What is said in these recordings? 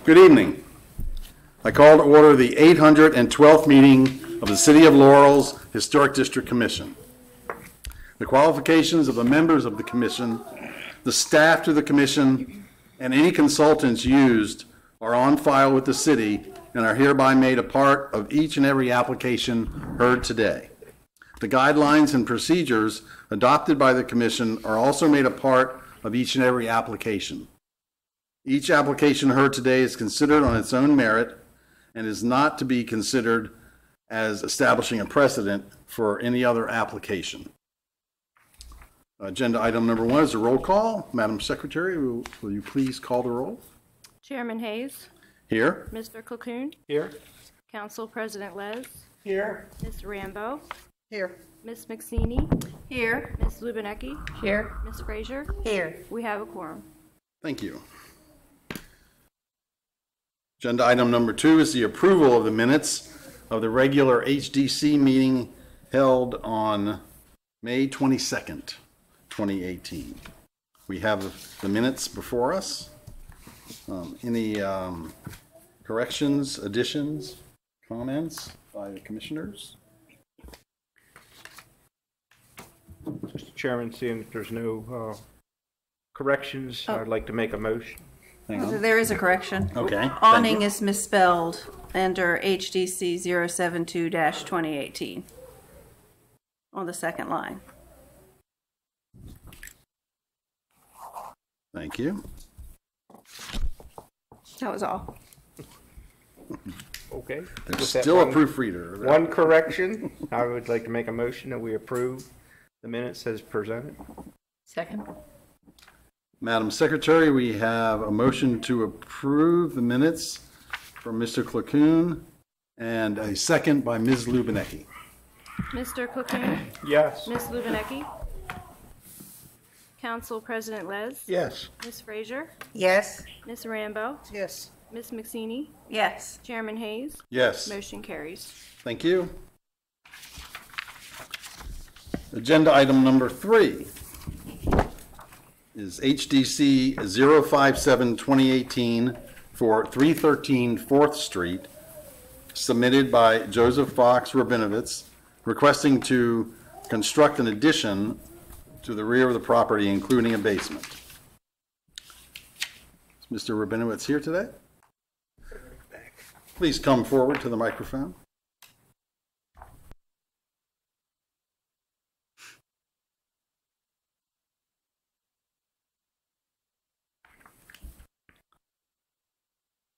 Good evening. I call to order the 812th meeting of the City of Laurel's Historic District Commission. The qualifications of the members of the commission, the staff to the commission, and any consultants used are on file with the city and are hereby made a part of each and every application heard today. The guidelines and procedures adopted by the commission are also made a part of each and every application. Each application heard today is considered on its own merit and is not to be considered as establishing a precedent for any other application. Agenda item number 1 is a roll call. Madam Secretary, will you please call the roll? Chairman Hayes. Here. Mr. Cocoon. Here. Council President Les. Here. Ms. Rambo. Here. Ms. McSeany. Here. Ms. Lubinecki. Here. Ms. Frazier. Here. We have a quorum. Thank you. Agenda item number 2 is the approval of the minutes of the regular HDC meeting held on May 22nd, 2018. We have the minutes before us. Any corrections, additions, comments by the commissioners? Mr. Chairman, seeing that there's no corrections, I'd like to make a motion. Hang on. There is a correction. Okay. Awning is misspelled under HDC 072-2018 on the second line. Thank you. That was all. Okay. There's With that still a one- proofreader. One correction, I would like to make a motion that we approve the minutes as presented. Second. Madam Secretary, we have a motion to approve the minutes from Mr. Clacoon and a second by Ms. Lubinecki. Mr. Cocoon. Yes. Ms. Lubinecki. Council President Les. Yes. Ms. Frazier. Yes. Ms. Rambo. Yes. Ms. McSeany. Yes. Chairman Hayes. Yes. Motion carries. Thank you. Agenda item number 3 is HDC 057-2018 for 313 4th Street, submitted by Joseph Fox-Rabinovitz, requesting to construct an addition to the rear of the property, including a basement. Is Mr. Rabinowitz here today? Please come forward to the microphone.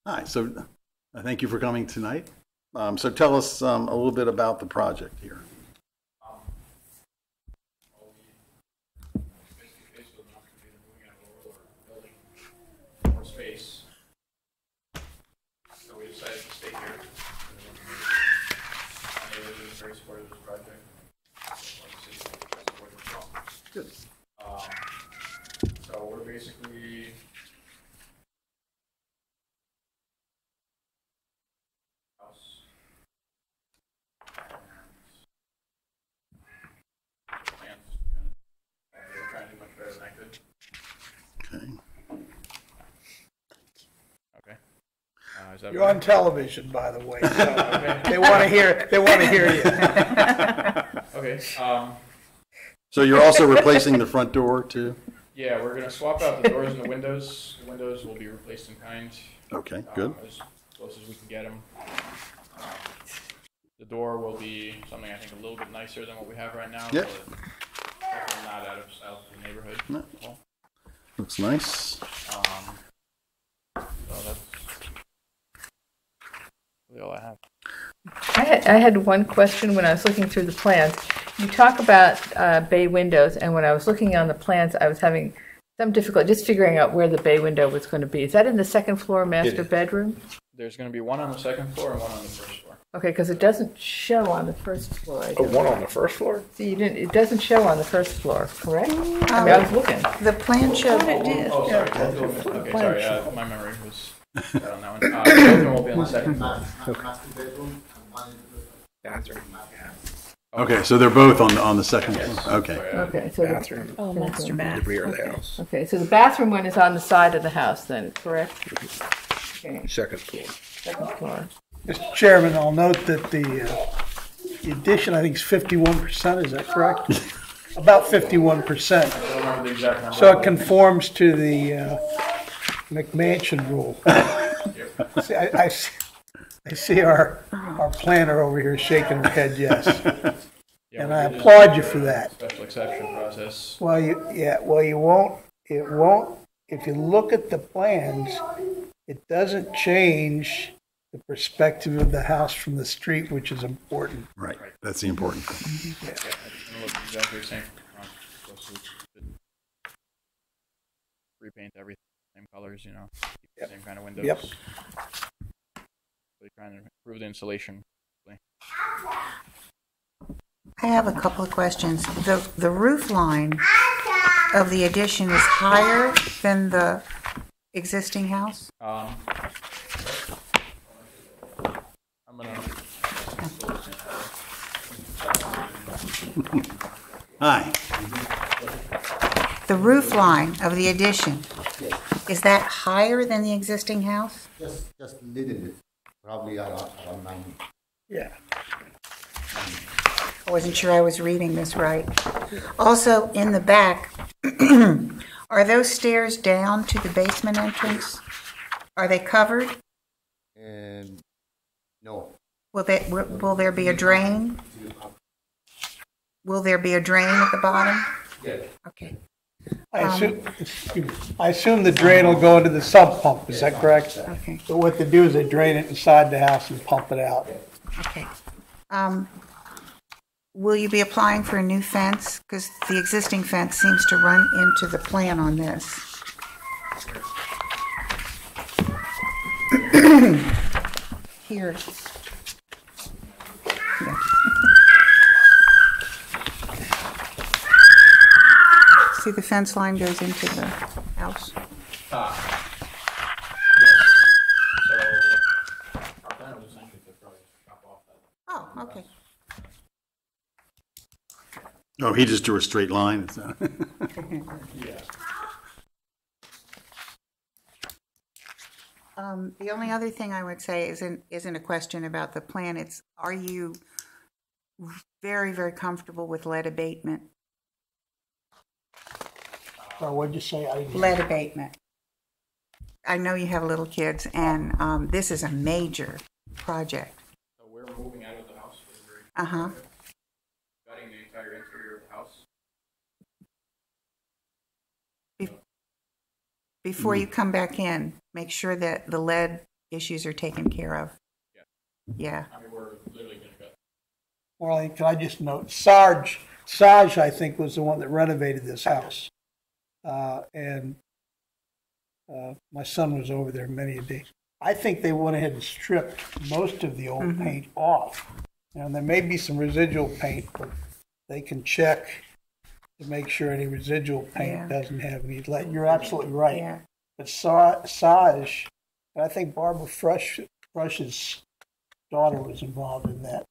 Hi, so thank you for coming tonight. So tell us a little bit about the project here. Basically, not going to be moving out of Laurel or building more space. So we decided to stay here. My neighbors are very supportive of this project. Good. So we're basically house and plans. We're trying to do much better than I could. Okay. Okay. Is that You're on television, by the way, so they want to hear. They want to hear you. okay. So you're also replacing the front door too? Yeah, we're gonna swap out the doors and the windows. The windows will be replaced in kind. Okay, good. As close as we can get them. The door will be something I think a little bit nicer than what we have right now. Yep. But definitely not out of the neighborhood. No. Well, Looks nice. so that's really all I have. I had one question when I was looking through the plans. You talk about bay windows, and when I was looking on the plans, I was having some difficulty just figuring out where the bay window was going to be. Is that in the second floor master bedroom? There's going to be one on the second floor and one on the first floor. Okay, because it doesn't show on the first floor. I don't One know. on the first floor? See, it doesn't show on the first floor, correct? I mean, I was looking. The plan showed it did. Oh, sorry. Okay, sorry. My memory was bad on that one. The other one will be on the second floor. Bathroom. Okay, so they're both on the second floor. Okay. Sorry, Okay, so Bathroom. Oh, master The bath. rear of the house. okay, so the bathroom one is on the side of the house, then, correct? Okay, Second floor. second floor. Mr. Chairman, I'll note that the addition, I think, is 51%, is that correct? About 51%. I don't remember the exact number. So it conforms to the McMansion rule. See, I see our planner over here shaking her head yes. Yeah, And we I did applaud you for that. Special it process. Well, you won't, it won't, if you look at the plans, it doesn't change the perspective of the house from the street, which is important. Right, that's the important thing. Yeah, it's gonna look exactly the same. So we could repaint everything, same colors, you know, keep the same kind of windows. Yep. Really trying to improve the insulation. I have a couple of questions. The roof line of the addition is higher than the existing house? I'm gonna. Hi. The roof line of the addition, is that higher than the existing house? Just a little bit, probably around 9. Yeah. I wasn't sure I was reading this right. Also, in the back, are those stairs down to the basement entrance? Are they covered? And no, Will there be a drain? Will there be a drain at the bottom? yeah. Okay. I assume the drain will go into the sump pump, is that correct? Okay. So what they do is they drain it inside the house and pump it out. Okay. Will you be applying for a new fence? Because the existing fence seems to run into the plan on this. Here. Yeah. See, the fence line goes into the house. So our plan was essentially to probably chop off that. Oh, okay. Oh, he just drew a straight line. Yeah. The only other thing I would say isn't a question about the plan. It's, are you very, very comfortable with lead abatement? What'd you say? Lead abatement. I know you have little kids, and this is a major project. So we're moving out of the house. Uh-huh. Gutting the entire interior of the house. Before you come back in, make sure that the lead issues are taken care of. Yeah. I mean, we're literally gonna gut. Marlene, can I just note, Saj, I think, was the one that renovated this house. And my son was over there many a day. I think they went ahead and stripped most of the old paint off. And there may be some residual paint, but they can check to make sure any residual paint doesn't have any lead. You're absolutely right. Yeah. But Saj, and I think Barbara Frush's daughter was involved in that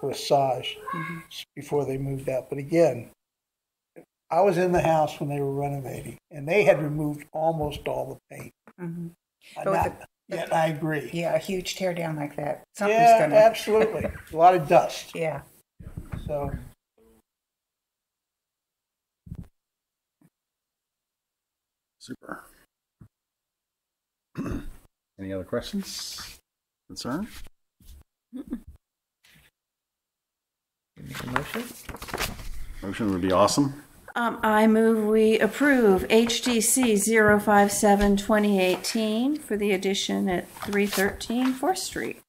with Saj before they moved out. But again, I was in the house when they were renovating, and they had removed almost all the paint. I agree. Yeah, a huge tear down like that. Absolutely. A lot of dust. Yeah. So. Super. Any other questions? Concern? Make a motion? Motion would be awesome. I move we approve HDC 057-2018 for the addition at 313 4th Street.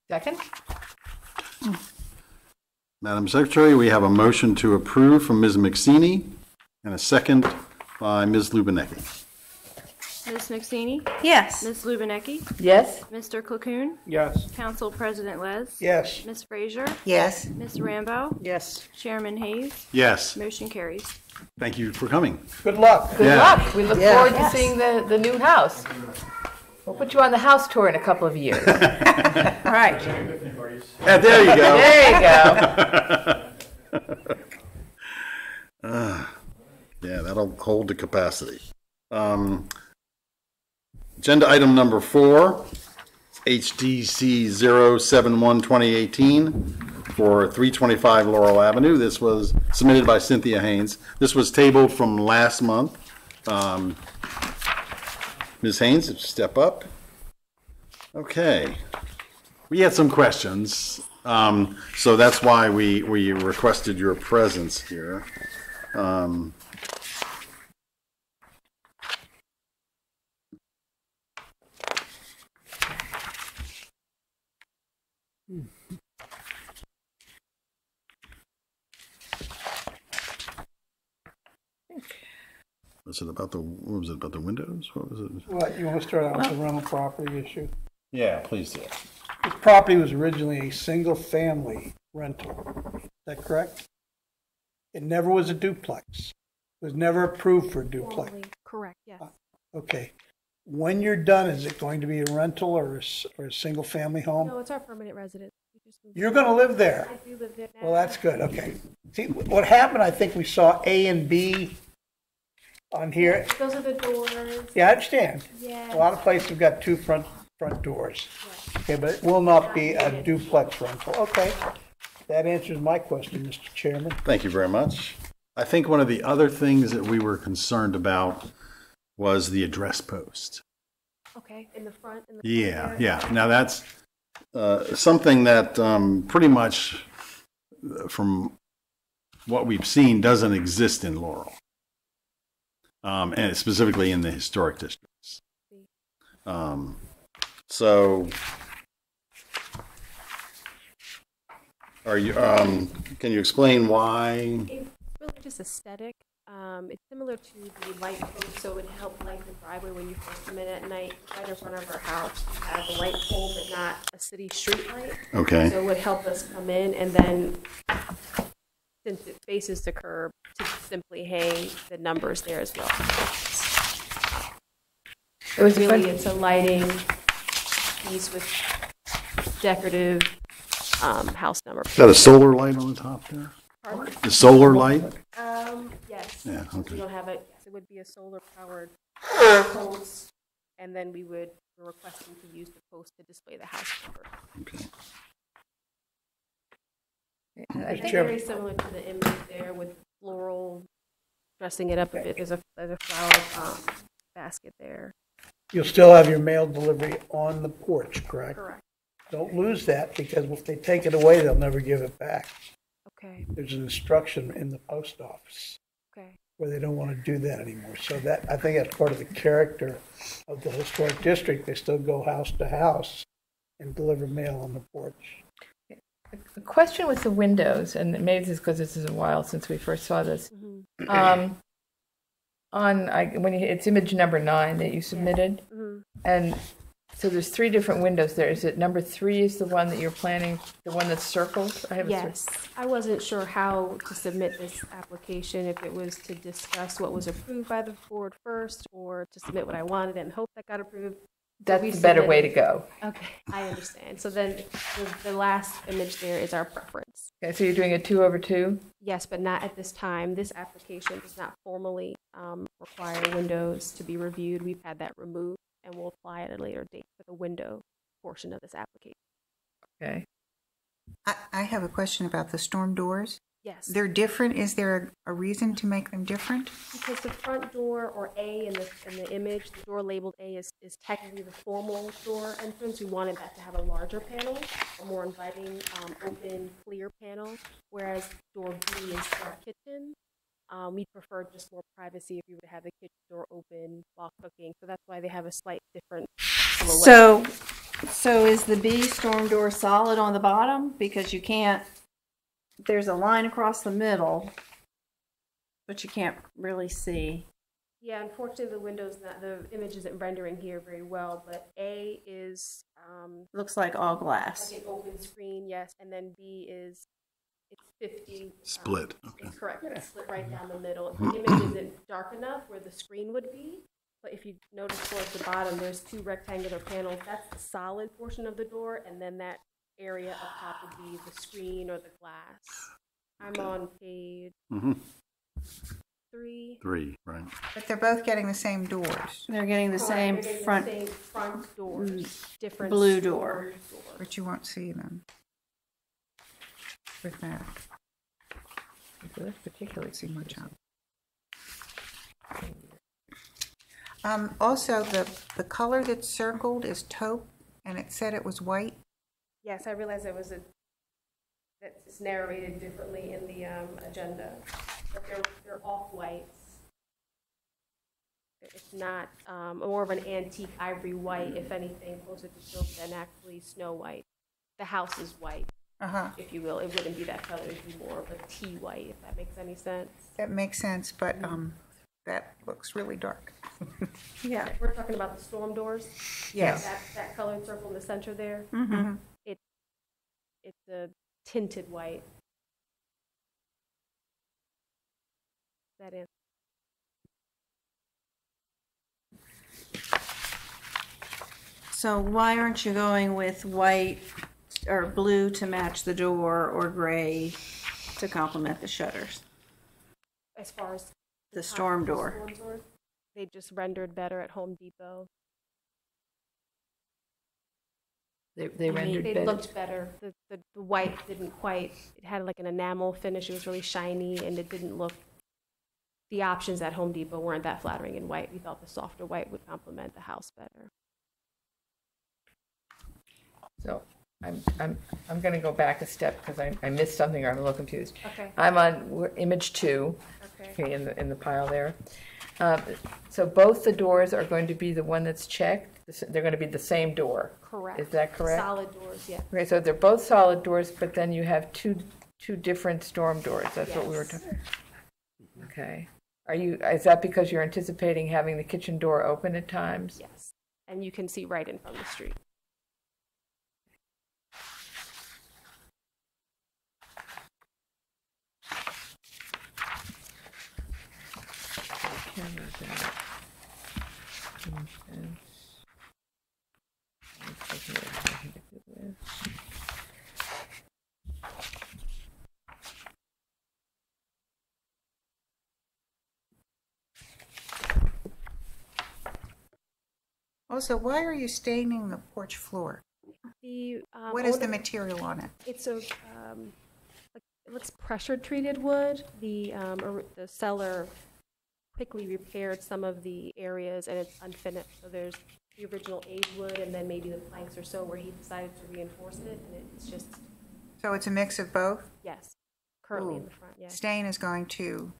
Second? Madam Secretary, we have a motion to approve from Ms. McSeany and a second by Ms. Lubinecki. Ms. McSeany? Yes. Ms. Lubinecki? Yes? Mr. Cocoon? Yes. Council President Les? Yes. Ms. Frazier? Yes. Ms. Rambo? Yes. Chairman Hayes? Yes, Motion carries. thank you for coming. Good luck. Good Yeah. luck. We look forward to seeing the new house. We'll put you on the house tour in a couple of years. All right. Yeah, there you go. There you go. Yeah, that'll hold the capacity. Agenda item number 4, HDC 071-2018 for 325 Laurel Avenue. This was submitted by Cynthia Haynes. This was tabled from last month. Ms. Haynes, if you step up. Okay. We had some questions, so that's why we requested your presence here. Was it about what was it about the windows? What was it? What, you want to start out with the rental property issue? Yeah, please do. This property was originally a single-family rental. Is that correct? It never was a duplex. It was never approved for a duplex. Correct, yes. Okay. When you're done, is it going to be a rental or a single-family home? No, it's our permanent residence. You're going to live there? I do live there now. Well, that's good. Okay. See, what happened, I think we saw A and B on here. Those are the doors. Yeah, I understand. Yeah. A lot of places have got two front doors. Okay, but it will not be a duplex rental. Okay. That answers my question, Mr. Chairman. Thank you very much. I think one of the other things that we were concerned about was the address post. Okay, in the front. Yeah. Now that's something that pretty much, from what we've seen, doesn't exist in Laurel, and specifically in the historic districts. So, are you? Can you explain why? It's really just aesthetic. It's similar to the light post, so it would help light the driveway when you first come in at night. Right in front of our house, we have a light pole, but not a city street light. Okay. So it would help us come in, and then since it faces the curb, to simply hang the numbers there as well. It was Really, it's a lighting piece with decorative house number. Is that a solar light on the top there? Pardon? The solar light? Yes. Yeah, okay. We don't have it. Yes, it would be a solar-powered post, and then we're requesting to use the post to display the house number. Okay. I It's think very similar to the image there with floral, dressing it up a bit. There's a flower basket there. You'll still have your mail delivery on the porch, correct? Correct. Don't lose that, because if they take it away, they'll never give it back. Okay. There's an instruction in the post office Okay. where they don't want to do that anymore. So that, I think that's part of the character of the historic district. They still go house to house and deliver mail on the porch. The question with the windows, and maybe this is because this is a while since we first saw this. Mm-hmm. It's image number 9 that you submitted, and so there's 3 different windows there. Is it number 3 is the one that you're planning, the one that's circled? Yes. I wasn't sure how to submit this application, if it was to discuss what was approved by the board first, or to submit what I wanted and hope that got approved. That's the better way to go. Okay, I understand. So then the last image there is our preference. Okay, so you're doing a 2/2? Yes, but not at this time. This application does not formally require windows to be reviewed. We've had that removed, and we'll apply at a later date for the window portion of this application. Okay. I have a question about the storm doors. Yes. They're different. Is there a reason to make them different? Because the front door, or A in the image, the door labeled A is technically the formal door entrance. We wanted that to have a larger panel, a more inviting, open, clear panel, whereas door B is our kitchen. We prefer just more privacy if you would have the kitchen door open while cooking. So that's why they have a slight different silhouette. So is the B storm door solid on the bottom? Because you can't, there's a line across the middle, but you can't really see. Yeah, unfortunately, the image isn't rendering here very well, but A is Looks like all glass. like an open screen, yes, and then B is, it's 50. Split. Okay. It's correct. It's split right down the middle. The image isn't dark enough where the screen would be, but if you notice towards the bottom, there's 2 rectangular panels. That's the solid portion of the door, and then that area up top would be the screen or the glass. I'm on page 3. 3, right? But they're both getting the same doors, They're getting the same They're getting front. the same front doors, different blue storm door. doors. but you won't see them with that. So that's particularly See much on. Also, the color that's circled is taupe, and it said it was white. Yes, I realize that it's narrated differently in the agenda, but they're off-whites. It's not more of an antique ivory white, if anything, closer to taupe than actually snow white. The house is white, if you will. It wouldn't be that color. It would be more of a tea white, if that makes any sense. That makes sense, but that looks really dark. Yeah, we're talking about the storm doors. Yes. That colored circle in the center there. Mm-hmm. It's a tinted white. That is. So why aren't you going with white or blue to match the door or gray to complement the shutters? As far as The storm door. storm doors, they just rendered better at Home Depot. They rendered They better. looked better. The white didn't quite, it had like an enamel finish. It was really shiny and it didn't look, the options at Home Depot weren't that flattering in white. We thought the softer white would complement the house better. So I'm going to go back a step because I missed something or I'm a little confused. Okay. I'm on image 2, Okay. in the pile there. So both the doors are going to be the one that's checked. They're going to be the same door. Correct. Is that correct? Solid doors, yeah. Okay, so they're both solid doors, but then you have two different storm doors. That's what we were Yes. talking. Okay. Is that because you're anticipating having the kitchen door open at times? Yes. And you can see right in from the street. Camera's out. Change fence. Let's take it out. I can get it with. Also, why are you staining the porch floor? The What is the owner- material on it? It's a it looks pressure treated wood. The seller quickly repaired some of the areas and it's unfinished. So there's the original aged wood and then maybe the planks or so where he decided to reinforce it, and it's just, So it's a mix of both? yes, currently in Ooh. the front, yes. Stain is going to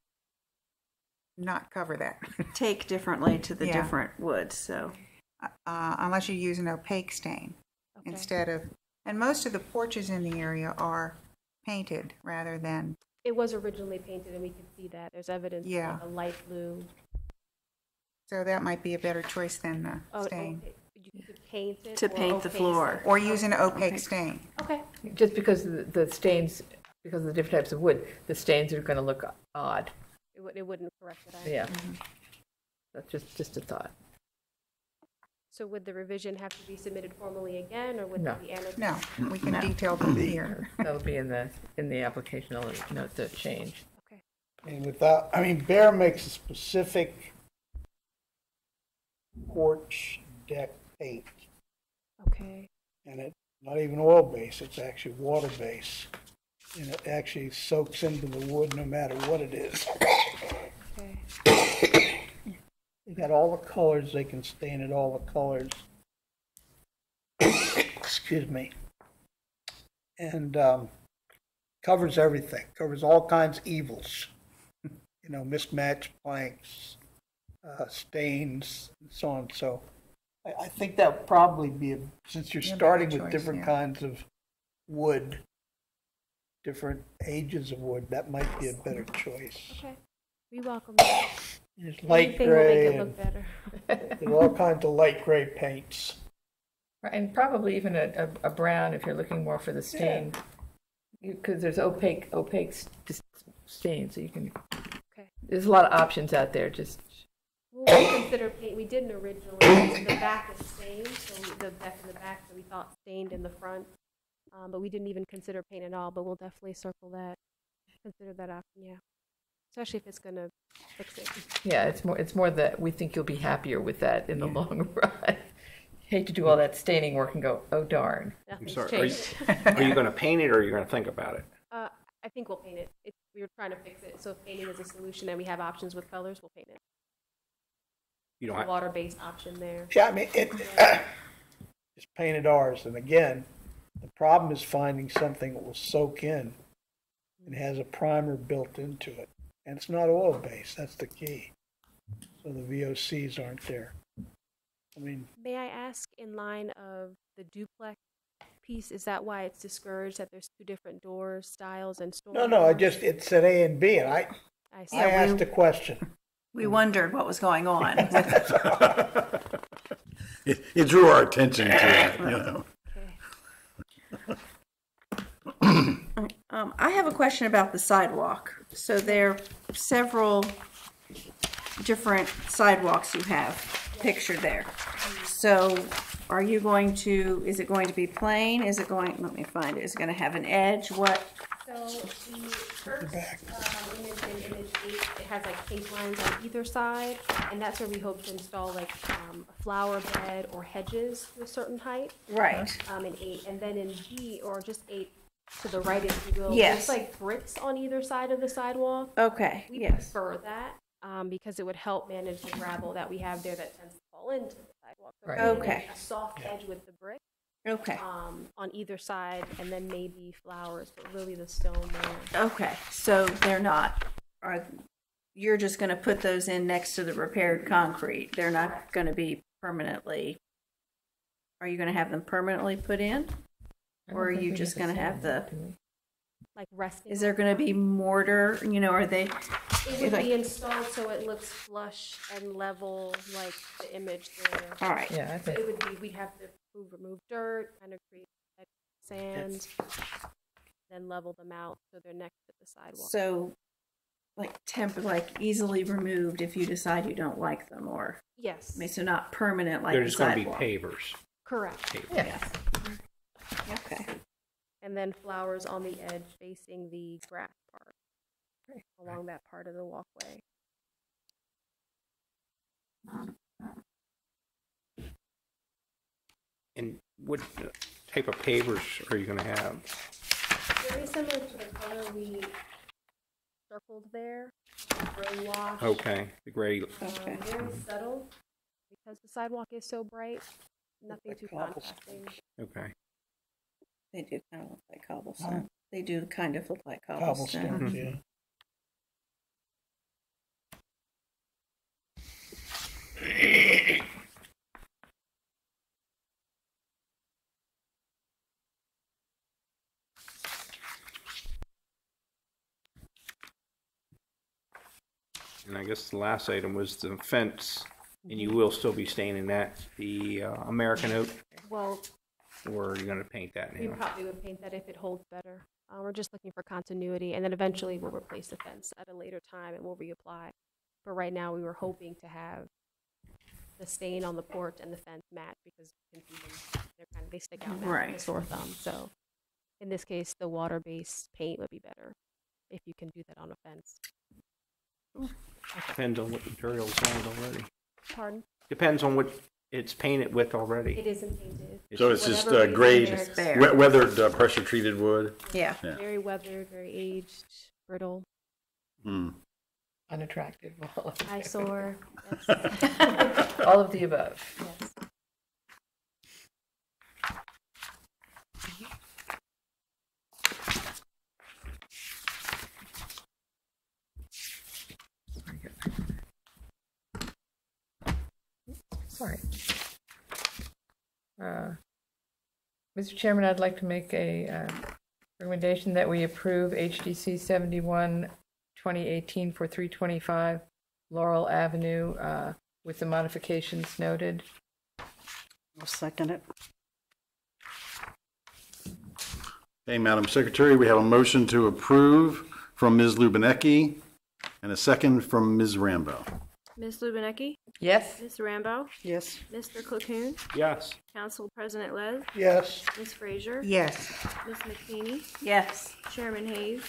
not cover that. Take differently to the Yeah. different woods, so. Unless you use an opaque stain Okay. instead of, and most of the porches in the area are painted rather than, It was originally painted and we could see that. There's evidence of Yeah. like a light blue. so that might be a better choice than the Oh, stain. okay. You could paint it. To or paint the opaque floor. it. Or use an opaque stain. Okay. Just because the stains, because of the different types of wood, the stains are going to look odd. It wouldn't correct it either. Yeah. That's just a thought. So would the revision have to be submitted formally again, or would No. it be annotated? No, we can detail them here. That'll be in the application. I'll note the change. Okay. And without, I mean, Bear makes a specific porch deck paint, Okay. and it's not even oil base, it's actually water base. And it actually soaks into the wood no matter what it is. Okay. They got all the colors, they can stain it all the colors. Excuse me. And covers everything, covers all kinds of evils. You know, mismatched planks, stains, and so on. So I think that would probably be, since you're Yeah, starting better with choice, different yeah. kinds of wood, different ages of wood, that might be a better choice. Okay. We welcome that. There's light Anything will make gray it and look better. there's all kinds of light gray paints. And probably even a brown if you're looking more for the stain. Because there's opaque stain, so you can. Okay. There's a lot of options out there. Just We'll consider paint. We didn't originally. The back is stained, so the deck in the back, so we thought stained in the front. But we didn't even consider paint at all, but we'll definitely circle that, consider that option, yeah. especially if it's gonna fix it. Yeah, it's more that we think you'll be happier with that in the long run. Hate to do all that staining work and go, oh darn. Nothing's sorry, changed. Are you going to paint it or are you going to think about it? I think we'll paint it. We were trying to fix it, so if painting is a solution and we have options with colors, we'll paint it. You don't A have, water-based option there. Yeah, I mean, it's painted ours, and again, the problem is finding something that will soak in and has a primer built into it. And it's not oil-based, that's the key. So the VOCs aren't there. I mean, May I ask, in line of the duplex piece, is that why it's discouraged that there's two different doors, styles, and storm no, doors? it said A and B, and I see. asked a question. We wondered what was going on. It drew our attention to it, you know. I have a question about the sidewalk. So there are several different sidewalks you have pictured there. So are you going to, is it going to be plain? Is it going, let me find it, is it going to have an edge? What? So the first image in image 8, it has like paint lines on either side, and that's where we hope to install like a flower bed or hedges to a certain height. Right. In 8, and then in B, or just 8 to the right, if you will, Yes. there's like bricks on either side of the sidewalk. Okay, We yes. prefer that because it would help manage the gravel that we have there that tends to fall into the sidewalk. So Right. putting Okay. A soft edge with the brick Okay. on either side, and then maybe flowers, but really the stone there. Okay, so they're not, you're just going to put those in next to the repaired concrete. They're not going to be permanently, are you going to have them permanently put in? Or are you just going to have the, Like resting. is there going to be mortar, are they? It would be installed so it looks flush and level like the image there. All right. Yeah, I So think it would be, we'd have to remove dirt, kind of create sand, then level them out so they're next to the sidewalk. So, like easily removed if you decide you don't like them, or, Yes, I mean, so not permanent like they're the just going to be sidewalk. pavers. correct. yeah. Okay. And then flowers on the edge facing the grass part, along that part of the walkway. And what type of pavers are you going to have? Very similar to the color we circled there, gray wash. Okay, the gray. Okay. Very subtle, because the sidewalk is so bright, nothing too contrasting. Okay. They do kind of look like cobblestone. They do kind of look like cobblestone. Cobblestones, yeah. And I guess the last item was the fence, and you will still be staining that, the American oak, Well, or are you going to paint that we now? probably would paint that if it holds better. We're just looking for continuity, and then eventually we'll replace the fence at a later time and we'll reapply. But right now, we were hoping to have the stain on the porch and the fence match because you can see them, they stick out now like a Right. sore thumb. So in this case, the water-based paint would be better if you can do that on a fence. Depends on what material's on it already. Pardon? Depends on what it's painted with already. It isn't painted. So it's just Whatever grade, reason it's bare. weathered, pressure-treated wood. Yeah. Yeah. Very weathered, very aged, brittle, Unattractive. eyesore. All of the above. Yes. Sorry. Mr. Chairman, I'd like to make a recommendation that we approve HDC 71 2018 for 325 Laurel Avenue with the modifications noted. I'll second it. Okay, Madam Secretary, we have a motion to approve from Ms. Lubinecki and a second from Ms. Rambo. Ms. Lubinecki? Yes? Ms. Rambo? Yes. Mr. Cocoon? Yes. Council President Les? Yes, Ms. Frazier? Yes. Ms. McKinney? Yes. Chairman Hayes?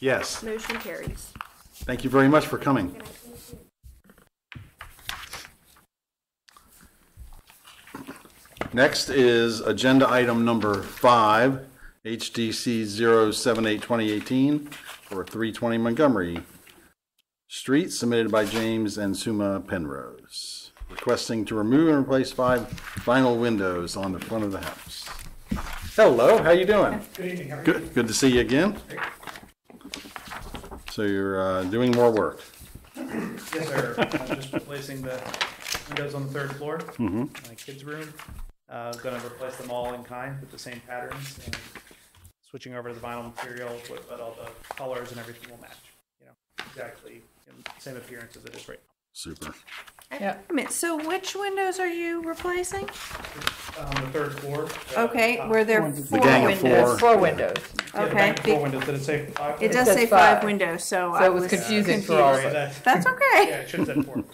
Yes. Motion carries. Thank you very much for coming. Next is agenda item number 5, HDC 078-2018 for 320 Montgomery Street, submitted by James and Suma Penrose, requesting to remove and replace 5 vinyl windows on the front of the house. Hello, how you doing? Good evening. How are you? Good to see you again. So you're doing more work. Yes, sir. Just replacing the windows on the 3rd floor. My kids' room. Going to replace them all in kind with the same patterns, and switching over to the vinyl material, but all the colors and everything will match. You know, exactly the same appearance as it is right Super. Yeah. I mean, so which windows are you replacing? now. The 3rd floor. Okay, were there The 4 gang of windows? 4. There's 4 windows. Yeah, the Okay. bank 4 windows. Did it say 5? It does says say 5. 5 windows, so So I it was was confusing for confused. all of Sorry, us. That's yeah, okay. it should have said 4.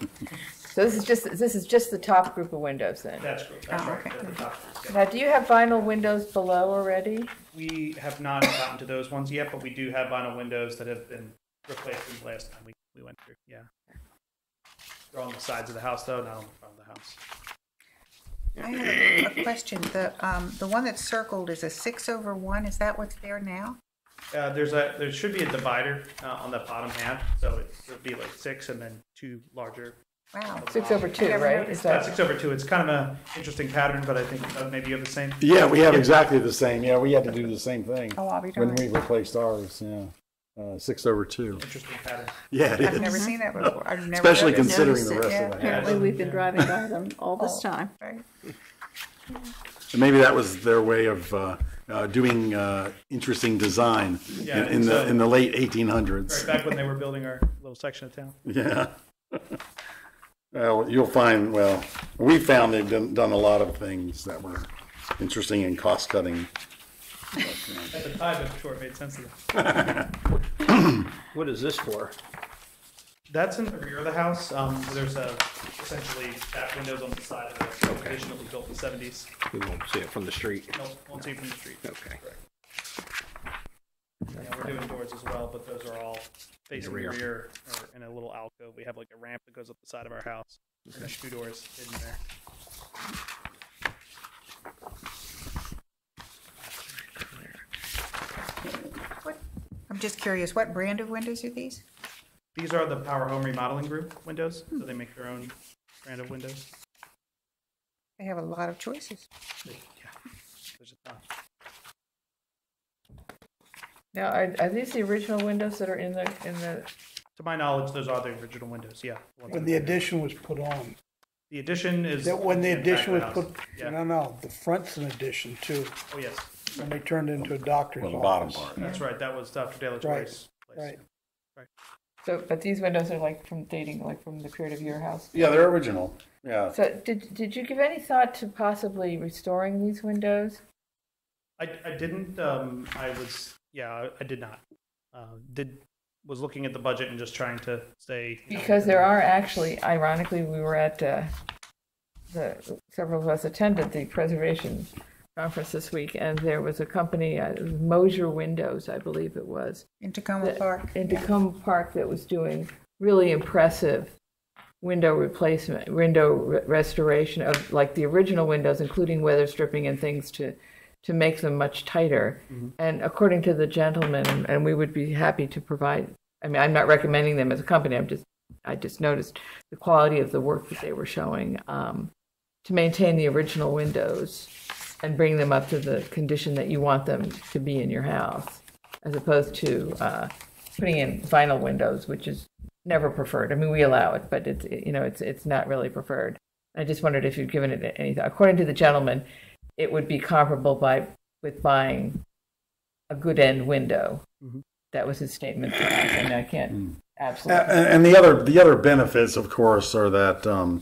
So this is just the top group of windows then. That's correct. That's Oh, right. okay. That's the top. Yeah. Now, do you have vinyl windows below already? We have not gotten to those ones yet, but we do have vinyl windows that have been replaced since the last time we went through. Yeah. They're on the sides of the house, though, not on the front of the house. I have a question. The one that's circled is a 6/1. Is that what's there now? There should be a divider on the bottom half, so it would be like 6 and then 2 larger. Wow. 6/2, never right? noticed Is that 6/2. It's kind of an interesting pattern, but I think maybe you have the same. Yeah, we have exactly the same. Yeah, we had to do the same thing Oh, I'll be when darned. we replaced ours. Yeah, 6/2. Interesting pattern. Yeah, it I've never is. seen that before. I've never Especially noticed. considering the Noticed rest it, of the house. Apparently, we've been driving by them all this Oh. time. Right. And maybe that was their way of doing interesting design Yeah, in the late 1800s. Right back when they were building our little section of town. Yeah. Well, you'll find. Well, we found they've done a lot of things that were interesting and cost cutting. At the time, I'm sure it made sense to them. What is this for? That's in the rear of the house. There's essentially back windows on the side of the addition that was built in the 70s. We won't see it from the street. Nope, won't see it from the street. Okay. Yeah, we're doing doors as well, but those are all facing the rear. rear or in a little alcove. We have like a ramp that goes up the side of our house. And there's 2 doors hidden there. I'm just curious, what brand of windows are these? These are the Power Home Remodeling Group windows, so they make their own brand of windows. They have a lot of choices. Yeah, there's a ton. Now, are these the original windows that are in the? To my knowledge, those are the original windows. Yeah. When the addition was put on. The addition is When the in back addition of was the put, house. Yeah. no, the front's an addition too. Oh yes, When they turned it into a doctor's Well, the bottom office. part. that's right. That was Dr. De La Right, Torre's place. right. So, but these windows are like from the period of your house. Yeah, they're original. Yeah. So, did you give any thought to possibly restoring these windows? I didn't. I did not. Was looking at the budget and just trying to stay. Because there are actually, ironically, we were at several of us attended the preservation conference this week, and there was a company, Mosier Windows, I believe it was, In Tacoma Park? in Tacoma Park, that was doing really impressive window replacement, restoration of like the original windows, including weather stripping and things to make them much tighter. Mm-hmm. And according to the gentleman, and we would be happy to provide. I mean, I'm not recommending them as a company. I just noticed the quality of the work that they were showing to maintain the original windows and bring them up to the condition that you want them to be in your house, as opposed to putting in vinyl windows, which is never preferred. I mean, we allow it, but it's not really preferred. I just wondered if you'd given it any thought. According to the gentleman, it would be comparable with buying a good end window. Mm-hmm. That was his statement to us, and I can't absolutely. And the other benefits, of course, are that the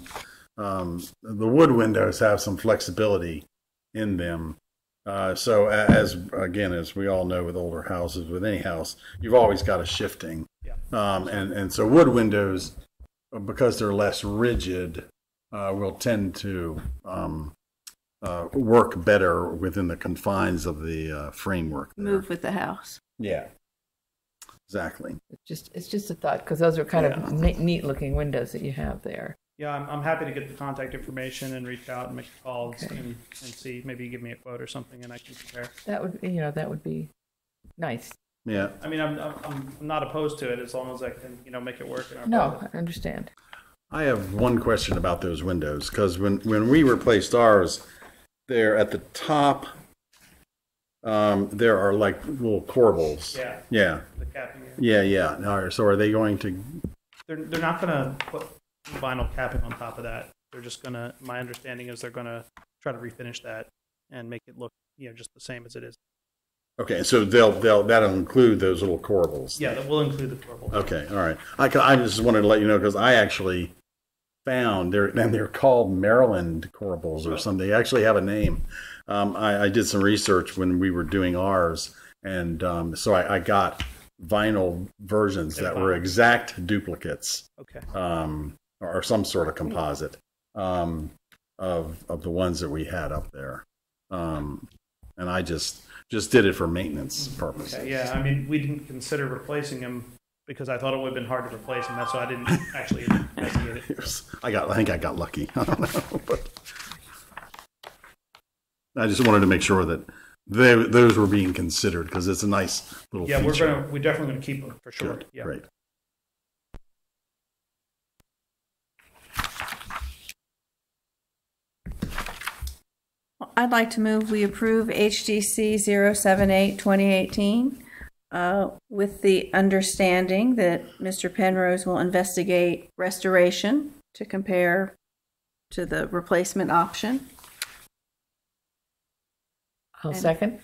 wood windows have some flexibility in them. So as we all know with older houses, with any house, you've always got a shifting. Yeah. And so wood windows, because they're less rigid, will tend to work better within the confines of the framework there. Move with the house. Yeah. exactly. It's just a thought, because those are kind of neat looking windows that you have there. Yeah, I'm happy to get the contact information and reach out and make calls and see. Maybe you give me a quote or something and I can compare. That would be nice. Yeah. I mean, I'm not opposed to it as long as I can, make it work in our No, budget. I understand. I have one question about those windows, because when we replaced ours, there at the top, there are like little corbels. Yeah. Yeah. The capping. Yeah. All right, so are they going to? They're not going to put vinyl capping on top of that. They're just going to. My understanding is they're going to try to refinish that and make it look, just the same as it is. Okay, so that'll include those little corbels. Yeah, that will include the corbels. Okay, all right. I just wanted to let you know, because I actually found they're called Maryland corbels or something. They actually have a name. I did some research when we were doing ours, and so I got vinyl versions that were exact duplicates. Okay. Or some sort of composite of the ones that we had up there, and I just did it for maintenance purposes. Okay, yeah, I mean, we didn't consider replacing them because I thought it would have been hard to replace them. That's why I didn't actually investigate it. I think I got lucky. I don't know, but I just wanted to make sure that those were being considered, because it's a nice little feature. We're definitely gonna keep them for sure. Good, Yeah. great. I'd like to move we approve HDC 078-2018 with the understanding that Mr. Penrose will investigate restoration to compare to the replacement option. I'll second.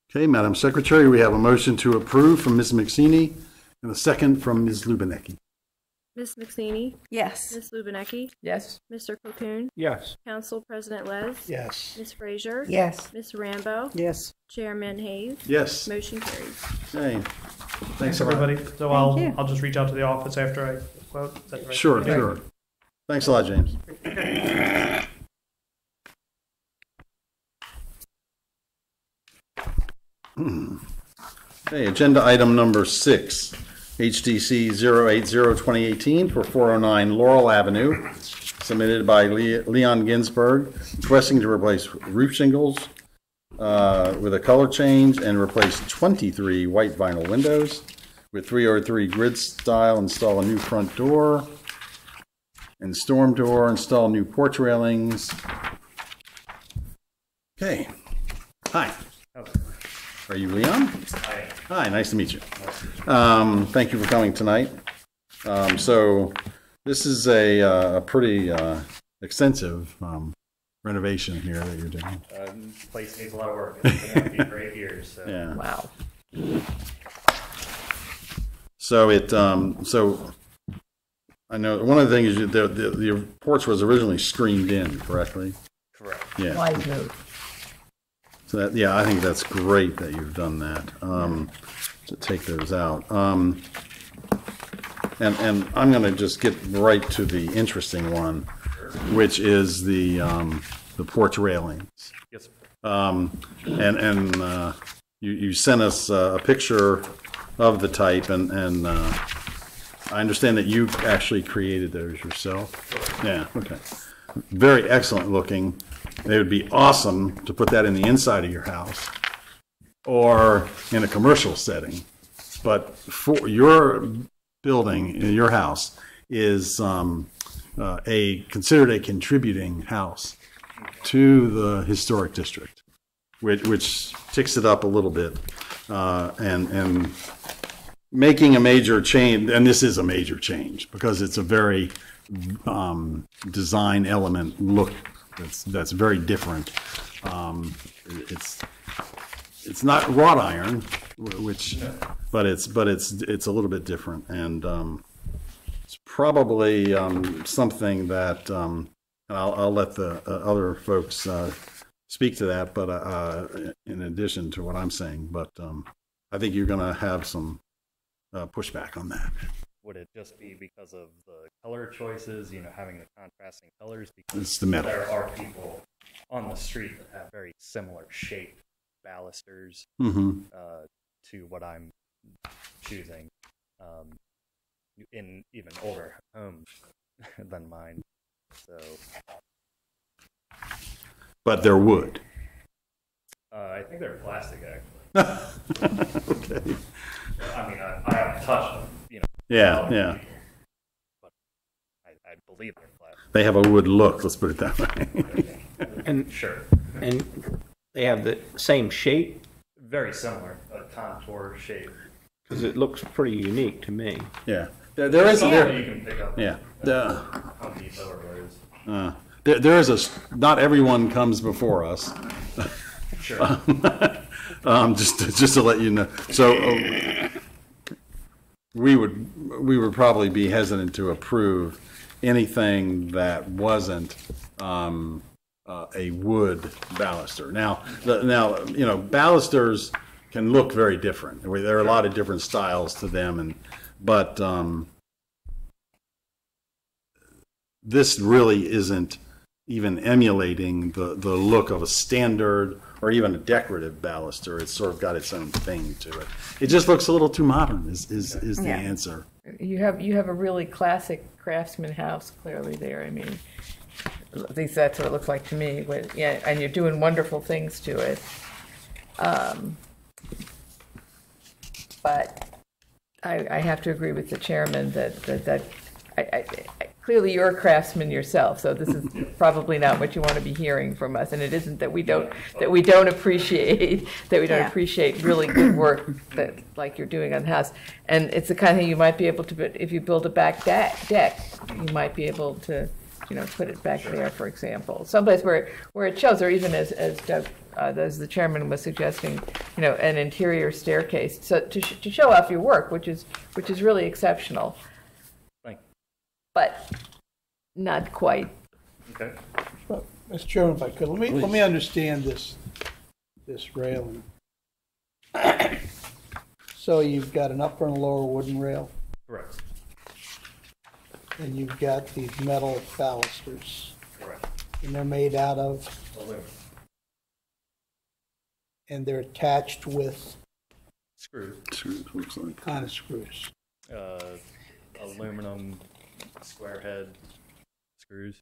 Okay, Madam Secretary, we have a motion to approve from Ms. McSeany and a second from Ms. Lubinecki. Ms. McSeany? Yes. Ms. Lubinecki? Yes. Mr. Cocoon? Yes. Council President Les? Yes. Ms. Frazier? Yes. Ms. Rambo? Yes. Chairman Hayes? Yes. Motion carries. Okay. Thanks, a lot. everybody. So you. I'll just reach out to the office after I quote. Is that the right Sure, thing to do? sure. Thanks a lot, James. Okay, agenda item number 6, HDC 080-2018 for 409 Laurel Avenue, submitted by Leon Ginsberg, requesting to replace roof shingles with a color change and replace 23 white vinyl windows with 303 grid style, install a new front door and storm door, install new porch railings. Okay. Hi. Are you Leon? Hi. Hi, nice to meet you. Thank you for coming tonight. So this is a pretty extensive renovation here that you're doing. This place needs a lot of work. It's been a few great years. So. Yeah. Wow. So so I know one of the things is the porch was originally screened in, correctly? Correct. Yeah. Wise move. So that, yeah, I think that's great that you've done that, to take those out. And I'm going to just get right to the interesting one, which is the porch railings. Yes, sir. You sent us a picture of the type, and I understand that you actually created those yourself. Yeah, okay. Very excellent looking. It would be awesome to put that in the inside of your house or in a commercial setting. But for your building, your house is considered a contributing house to the historic district, which ticks it up a little bit, and making a major change. And this is a major change because it's a very design element look that's very different. It's not wrought iron, but it's a little bit different, and it's probably something that I'll let the other folks speak to that. But in addition to what I'm saying, but I think you're going to have some pushback on that. Would it just be because of the color choices, having the contrasting colors? Because It's the metal. there are people on the street that have very similar shaped balusters Mm-hmm. to what I'm choosing in even older homes than mine. So, But they're wood. I think they're plastic, actually. Okay. I mean, I haven't touched them, you know. Yeah, yeah. But I believe they're plastic. They have a wood look, let's put it that way. And Sure. and they have the same shape Very similar, a contour shape. because it looks pretty unique to me. Yeah. There is, Something you can pick up. yeah. Home Depot or Lowe's. There is not everyone comes before us. Sure. Just to let you know. So we would probably be hesitant to approve anything that wasn't a wood baluster. Now, balusters can look very different. There are a lot of different styles to them, but this really isn't even emulating the look of a standard or even a decorative baluster. It's sort of got its own thing to it. It just looks a little too modern is the answer. You have a really classic craftsman house clearly there. I mean, at least that's what it looks like to me. Yeah, and you're doing wonderful things to it. But I have to agree with the chairman that clearly you're a craftsman yourself, so this is probably not what you want to be hearing from us. And it isn't that we don't appreciate appreciate really good work that like you're doing on the house. And it's the kind of thing you might be able to, if you build a back deck, you might be able to, put it back there, for example, someplace where it shows, or even as Doug, as the chairman was suggesting, an interior staircase, so to show off your work, which is really exceptional. But not quite. Okay. Well, Mr. Chairman, if I could, let me understand this railing. So you've got an upper and lower wooden rail, Correct. and you've got these metal balusters, Correct. and they're made out of, Aluminum. and they're attached with Screws. Looks like. kind of screws. Aluminum square head screws.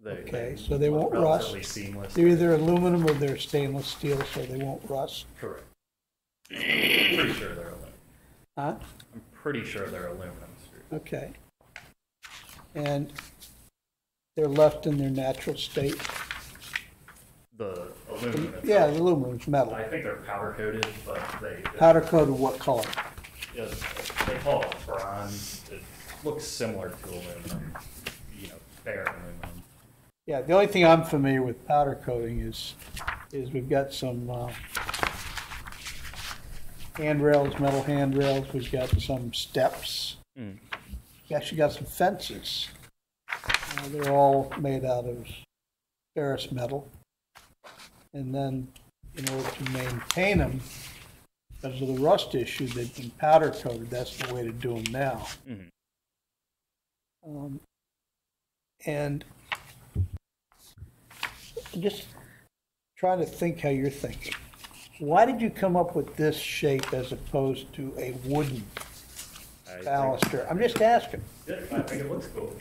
Okay, so they won't rust. Relatively seamless. They're either aluminum or they're stainless steel, so they won't rust. Correct. I'm pretty sure they're aluminum. Huh? I'm pretty sure they're aluminum screws. Okay. And they're left in their natural state. The aluminum itself, Yeah, the aluminum's metal. I think they're powder coated, but they Powder coated what color? they call it bronze. It looks similar to aluminum, bare aluminum. Yeah, the only thing I'm familiar with powder coating is we've got some handrails, metal handrails. We've got some steps. Mm. We actually got some fences. They're all made out of ferrous metal. And then, in order to maintain them, because of the rust issue, they've been powder coated. That's the way to do them now. Mm-hmm. And just trying to think how you're thinking. Why did you come up with this shape as opposed to a wooden baluster? I'm just asking. Yeah, I think it looks cool.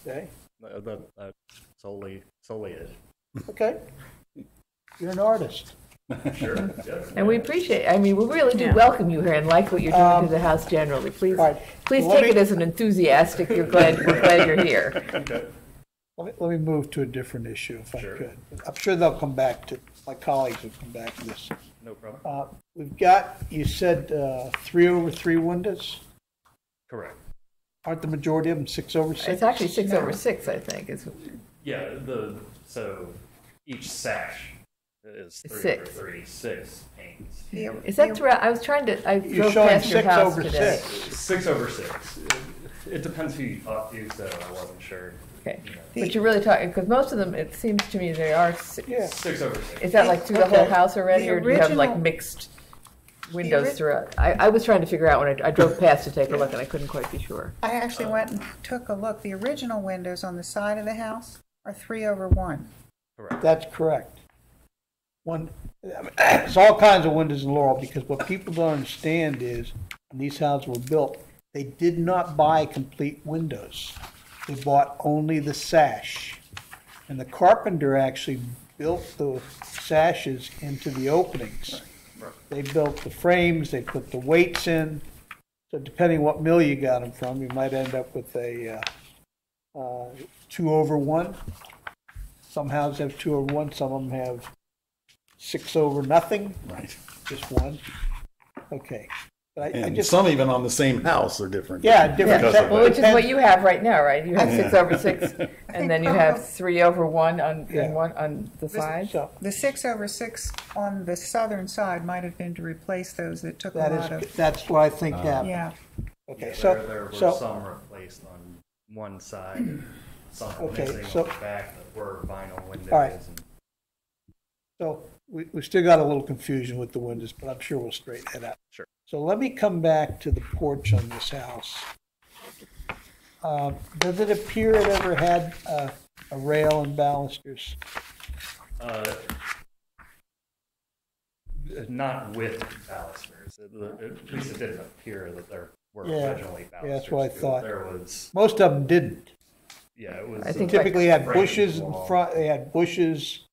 Okay. That's solely it. Okay. You're an artist. Sure. Yeah. And we appreciate, we really do welcome you here and like what you're doing to the house generally. Please, Right. please Let take me- it as an enthusiastic, we're glad you're here. Okay. Let me move to a different issue if I Sure. could. I'm sure they'll come back to, my colleagues will come back to this. No problem. We've got, you said 3/3 windows? Correct. Aren't the majority of them 6/6? It's actually 6/6, I think. Yeah, so each sash is 3 Six. over 3, 6 panes. Is that throughout? I was trying to, I You're drove showing past your house 6/6. today. 6 over 6. It depends who you talk to, so I wasn't sure. Okay, but you're really talking, because most of them, it seems to me they are, 6 over 6. is that like through the whole Okay. house already, The or do you have like original- mixed windows throughout? I was trying to figure out when I drove past to take a look, and I couldn't quite be sure. I actually went and took a look. The original windows on the side of the house are 3/1. Correct. That's correct. There's all kinds of windows in Laurel, because what people don't understand is, when these houses were built, they did not buy complete windows. They bought only the sash. And the carpenter actually built the sashes into the openings. They built the frames, they put the weights in. So depending what mill you got them from, you might end up with a 2/1. Some houses have 2/1, some of them have 6/0. Right. Just one. Okay. But I And just, some even on the same house are different. yeah, different. Because of Well, which is depends- what you have right now, right? You have Yeah. 6/6, and then you have 3/1 on, Yeah. and one on the side. So The 6/6 on the southern side might have been to replace those that took a that lot is, of, that's what I think happened. yeah. Okay, Yeah, so, there were so, some replaced on one side, some Okay, missing so- on the back that were vinyl windows. All right. and- so we still got a little confusion with the windows, but I'm sure we'll straighten it out. Sure. So let me come back to the porch on this house. Does it appear it ever had a rail and balusters? Not with balusters. At least it didn't appear that there were Yeah, originally balusters. yeah, that's what I to it. thought. There was, Most of them didn't. yeah, it was. I think Typically had framed bushes in wall. front, they had bushes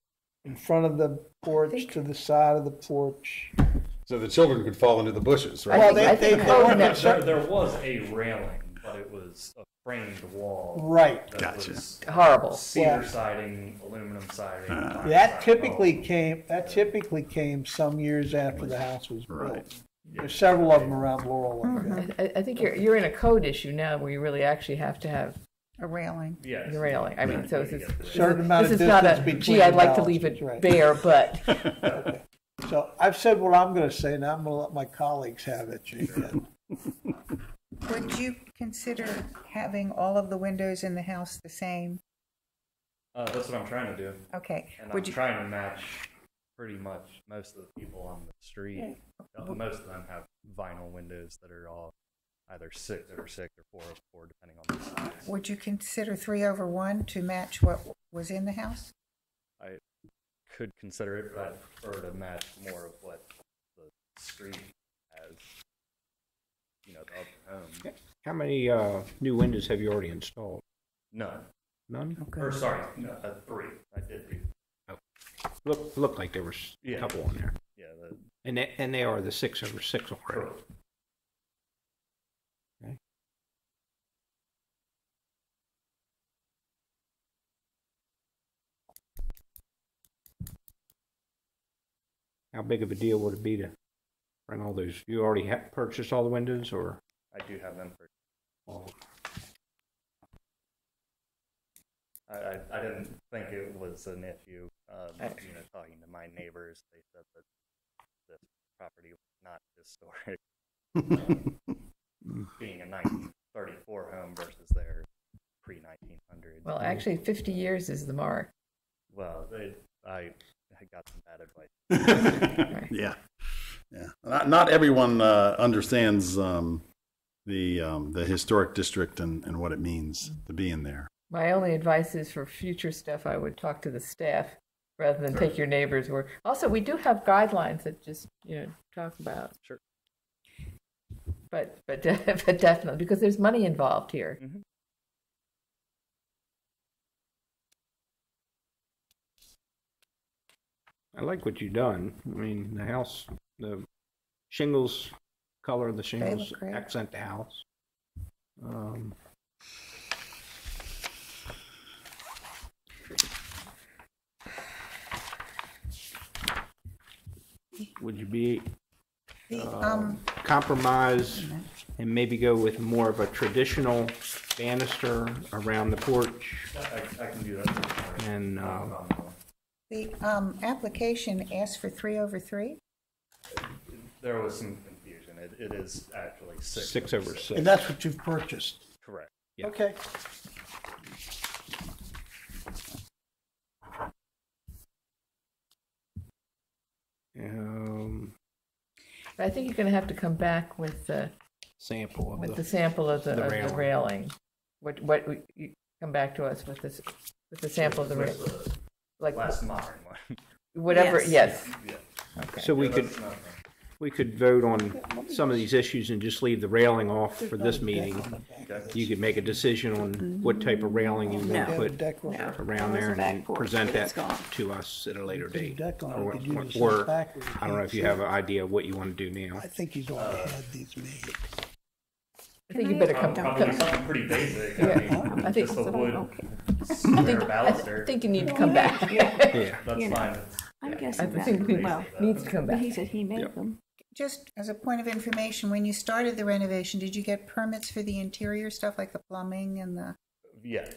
in front of the porch, to the side of the porch. So the children could fall into the bushes, right? Well, I think code weren't never- concerned- There was a railing, but it was a framed wall. Right. That Gotcha. was Horrible. cedar Yeah. siding, aluminum siding. That typically came some years after the house was built. Right. There's several of them around Laurel like that. I think you're in a code issue now where you really actually have to have A railing. Yes. the railing. I mean, so this is, Certain amount this of is not distance a, between gee, I'd the like to leave balusters, it right. bare, but So I've said what I'm gonna say, now I'm gonna let my colleagues have it, Jane. Would you consider having all of the windows in the house the same? That's what I'm trying to do. Okay. And Would I'm you, trying to match pretty much most of the people on the street. Most of them have vinyl windows that are all either 6/6 or 4/4, depending on the size. would you consider 3/1 to match what was in the house? I could consider it, but I prefer to match more of what the street has. You know, the upper home. How many new windows have you already installed? None. None? Or sorry, no, 3. I did do. Looked like there was a Yeah. couple on there. Yeah. And they are the 6/6 already. Correct. Okay. How big of a deal would it be to bring all those? You already have purchased all the windows, or? I do have them for. I didn't think it was an issue. You know, talking to my neighbors, they said that this property was not historic, being a 1934 home versus their pre-1900. well, actually 50 years is the mark. Well, I got some bad advice. Yeah, yeah. Not everyone understands the historic district and what it means to be in there. My only advice is for future stuff, I would talk to the staff rather than take your neighbor's word. Also, we do have guidelines that just, talk about. Sure. But definitely, because there's money involved here. Mm-hmm. I like what you've done. I mean, the house, the shingles, color of the shingles look great. accent the house. Would you be compromise and maybe go with more of a traditional banister around the porch? I can do that. And The application asked for 3/3? There was some confusion. It is actually 6/6. And that's what you've purchased. Correct. Yeah. Okay. But I think you're going to have to come back with the Sample of the sample of the railing. railing. What you come back to us with this with the sample of the railing. Like Last modern one. Whatever, Yes. yes. So we could vote on some of these issues and just leave the railing off for this meeting. You could make a decision on what type of railing you may No. put Deck on it. around there and then present that to us at a later date. Deck on it, Or, you could use the or backwards. I don't know if you have an idea of what you want to do now. I think he's already had these made. I think you better come. Probably something pretty basic. Yeah. I mean, I think- just a wood I square think, I baluster. think you need to come back. Yeah. That's You know. fine. I'm I guessing think that, he well, needs to come but back. he said he made them. Just as a point of information, when you started the renovation, did you get permits for the interior stuff like the plumbing and the, Yeah.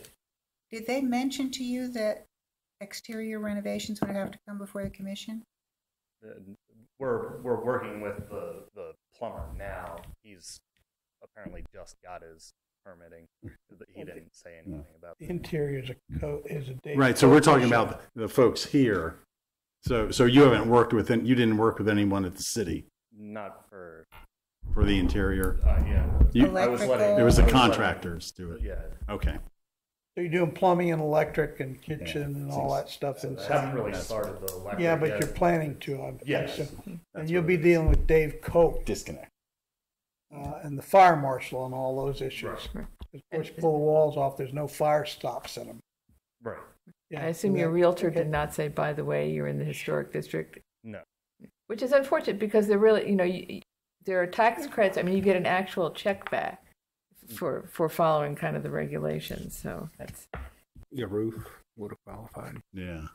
did they mention to you that exterior renovations would have to come before the commission? We're working with the plumber now. He's apparently just got his permitting. He didn't say anything about The that. interior is a Dave Right, so we're Cope talking issue. about the folks here. So you haven't worked with, you didn't work with anyone at the city Not for for the interior? yeah. You- I was letting. Electrical. It was the I letting- contractors do it. Yeah. Okay. So you're doing plumbing and electric and kitchen and all that stuff I haven't inside? really started the electric Yeah, but yet. you're planning to, I Yes. assume. And That's you'll what be it is. dealing with Dave Cope Disconnect. and the fire marshal and all those issues. Right. Of course, pull the walls off, there's no fire stops in them. Right. Yeah, I assume so your that- realtor okay. did not say, by the way, you're in the historic district, No. which is unfortunate because they're really, there are tax credits. I mean, you get an actual check back for following kind of the regulations. So that's. Your roof would have qualified. Yeah.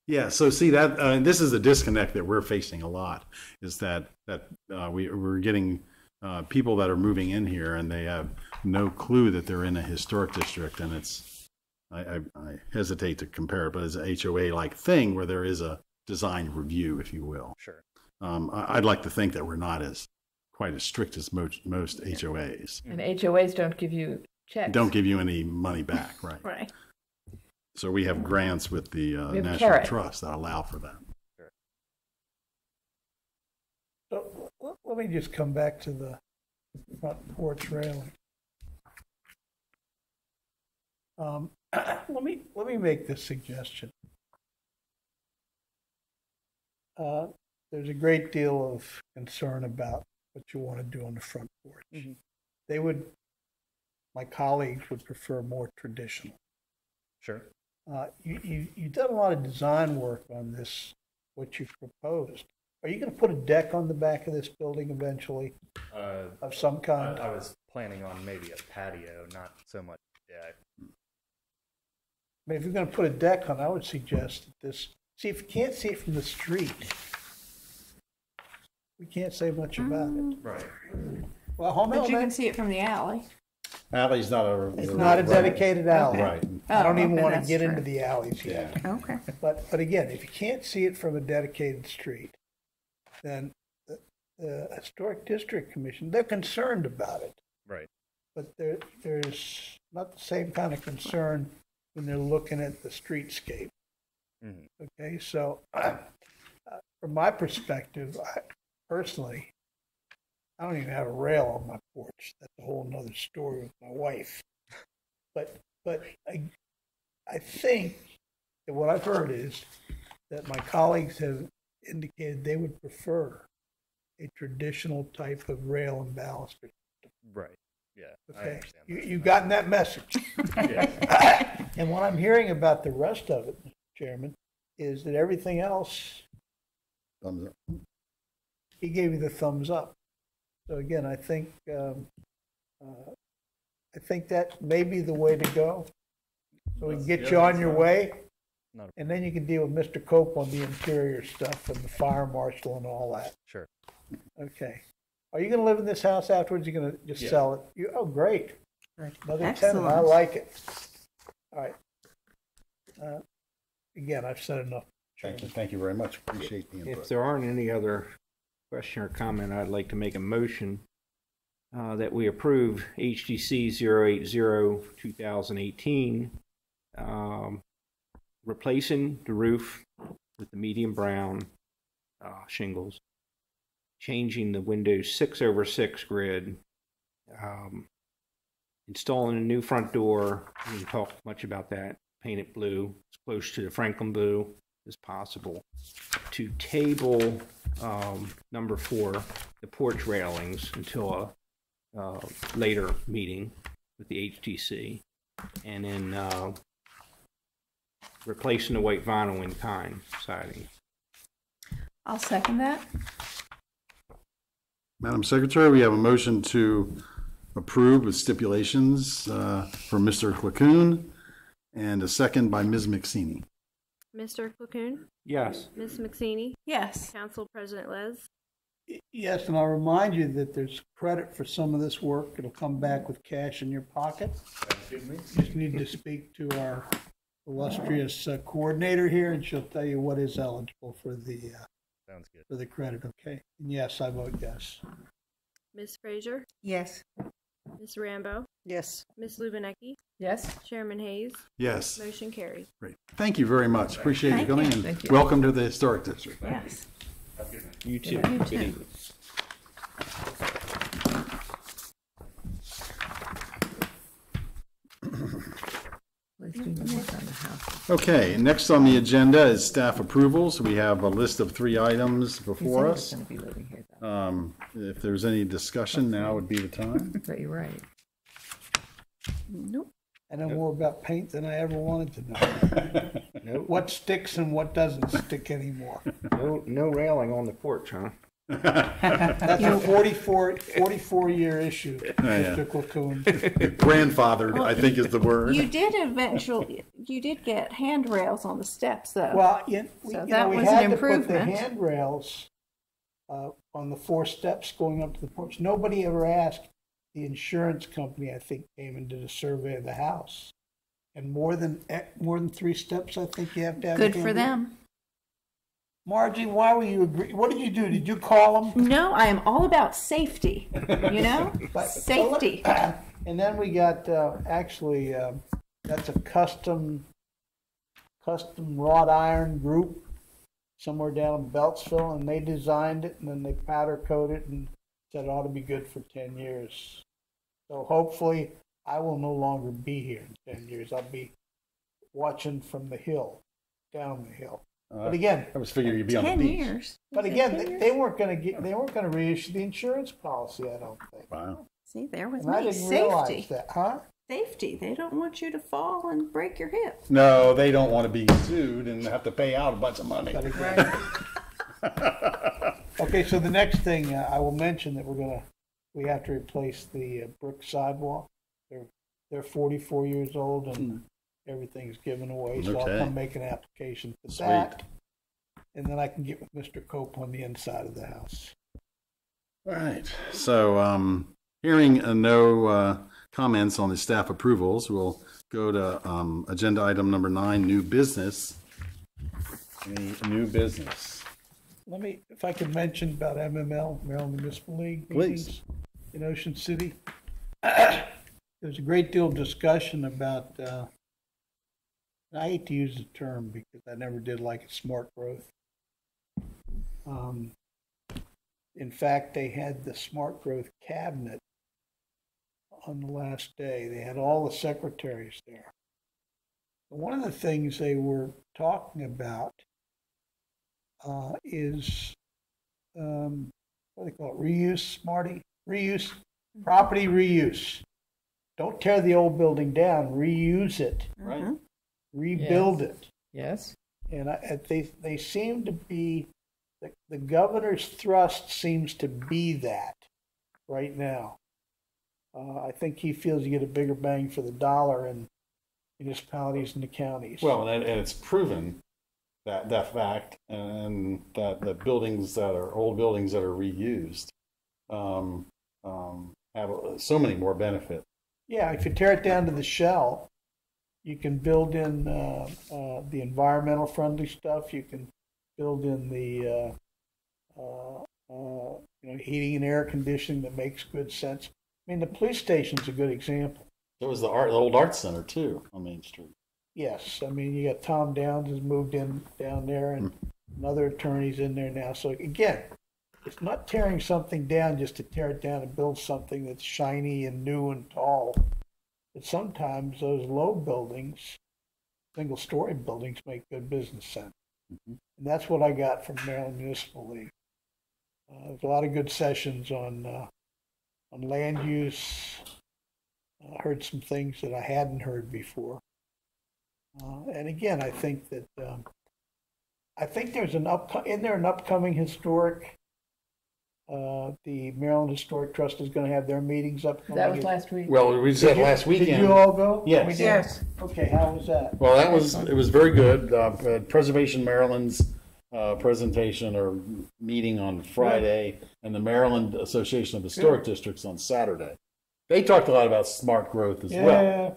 Yeah, so see that, this is the disconnect that we're facing a lot, is that we're getting people that are moving in here and they have no clue that they're in a historic district, and it's, I hesitate to compare it, but it's an HOA-like thing where there is a design review, if you will. Sure. I'd like to think that we're not quite as strict as most HOAs. And HOAs don't give you checks. Don't give you any money back, right? Right. So we have grants with the We have National carrot. Trust that allow for that. So let me just come back to the front porch railing. Let me make this suggestion. There's a great deal of concern about what you want to do on the front porch. My colleagues would prefer more traditional. Sure. You've done a lot of design work on this, what you've proposed. Are you going to put a deck on the back of this building eventually of some kind? I was planning on maybe a patio, not so much deck. I mean, if you're going to put a deck on, I would suggest that this, see, if you can't see it from the street, we can't say much about it. Right. Well, hold on, But you man. can see it from the alley. Alley's not a. It's not a dedicated alley. Right. I don't even okay, want to that's get true. into the alleys yet. Okay. But again, if you can't see it from a dedicated street, then the Historic District Commission, they're concerned about it. Right. But there's not the same kind of concern when they're looking at the streetscape. Mm-hmm. Okay, so from my perspective, personally, I don't even have a rail on my porch. That's a whole nother story with my wife. But I think that what I've heard is that my colleagues have indicated they would prefer a traditional type of rail and baluster. Right. Yeah. I Okay, understand. you've gotten that message. Yeah. And what I'm hearing about the rest of it, Mr. Chairman, is that everything else, Thumbs up. he gave you the thumbs up. So again, I think that may be the way to go. So we can get you on your way, Not a- and then you can deal with Mr. Cope on the interior stuff and the fire marshal and all that. Sure. Okay. Are you going to live in this house afterwards? You're going to just Yeah. sell it? Oh, great. Right. Another tenant. I Excellent. like it. All right. Again, I've said enough. Thank you very much. Appreciate the If input. there aren't any other question or comment, I'd like to make a motion that we approve HDC 080-2018, replacing the roof with the medium brown shingles, changing the Windows 6/6 grid, installing a new front door. We didn't talk much about that. Paint it blue. It's close to the Franklin blue. as possible, to table number 4, the porch railings, until a later meeting with the HDC, and then replacing the white vinyl in kind siding. I'll second that. Madam Secretary, we have a motion to approve with stipulations from Mr. Clacoon, and a second by Ms. McSeany. Mr. Clacoon? Yes. Ms. McSeany? Yes. Council President Les? Yes, and I'll remind you that there's credit for some of this work. It'll come back with cash in your pocket. You just need to speak to our illustrious coordinator here, and she'll tell you what is eligible for the Sounds good. for the credit. Okay. And yes, I vote yes. Ms. Frazier? Yes. Ms. Rambo? Yes. Ms. Lubinecki? Yes? Chairman Hayes? Yes. Motion carries. Great. Thank you very much. Appreciate you Thank coming, you. and Thank you. welcome to the Historic District. Yes. You too. You Good too. evening. Let's do the work on the house. Okay, next on the agenda is staff approvals. We have a list of 3 items before He said us. he was gonna be living here, though. If there's any discussion, now would be the time. But you're right. Nope. I know more about paint than I ever wanted to know. Nope. What sticks and what doesn't stick anymore. No railing on the porch, huh? That's a 44-year issue, yeah. Mr. Clacoon. Grandfather, I think is the word. You did get handrails on the steps, though. Well, So that we was an had to put the improvement. handrails on the 4 steps going up to the porch. Nobody ever asked. The insurance company, I think, came and did a survey of the house. And more than 3 steps, I think you have to have. Good for handrails. them. Margie, why were you agree? What did you do? Did you call them? No, I am all about safety, you know? Safety. And then we got, actually, that's a custom wrought iron group somewhere down in Beltsville, and they designed it, and then they powder coated it, and said it ought to be good for 10 years. So hopefully, I will no longer be here in 10 years. I'll be watching from the hill, down the hill. But again, I was figuring you'd be on the 10 beach. years. but Is it again, 10 years? they weren't going to reissue the insurance policy, I don't think. Wow. See, there was And I me. didn't realize Safety. that, huh? Safety. They don't want you to fall and break your hip. No, they don't want to be sued and have to pay out a bunch of money. But again, okay, so the next thing I will mention that we have to replace the brick sidewalk. They're 44 years old and everything's given away, so Okay. I'll come make an application for Sweet. that. And then I can get with Mr. Cope on the inside of the house. All right. So, hearing no comments on the staff approvals, we'll go to agenda item number 9, new business. Any new business? Let me, if I could mention about MML, Maryland Municipal League Please. meetings in Ocean City. There's a great deal of discussion about, I hate to use the term because I never did like it, smart growth. In fact, they had the smart growth cabinet on the last day. They had all the secretaries there. One of the things they were talking about is, what do they call it, reuse, Marty? Reuse, property reuse. Don't tear the old building down, reuse it, Right. rebuild it. Yes? And they seem to be, the governor's thrust seems to be that right now. I think he feels you get a bigger bang for the dollar in municipalities and the counties. Well, and it's proven that fact, and that the buildings that are old buildings that are reused have so many more benefits. Yeah, if you tear it down to the shell, you can build in the environmental friendly stuff. You can build in the heating and air conditioning that makes good sense. I mean, the police station's a good example. There was the old art center too on Main Street. Yes, I mean, you got Tom Downs has moved in down there, and another attorney's in there now. So again, it's not tearing something down just to tear it down and build something that's shiny and new and tall. But sometimes those low buildings, single-story buildings, make good business sense. And that's what I got from Maryland Municipal League. There's a lot of good sessions on land use. I heard some things that I hadn't heard before. And again, I think that there's an upcoming historic. The Maryland Historic Trust is going to have their meetings upcoming. That was last week. Well, we said last weekend. Did you all go? Yes. We did. Yes. Okay, how was that? Well, it was very good. Preservation Maryland's presentation or meeting on Friday, and the Maryland Association of Historic Districts on Saturday. They talked a lot about smart growth as well.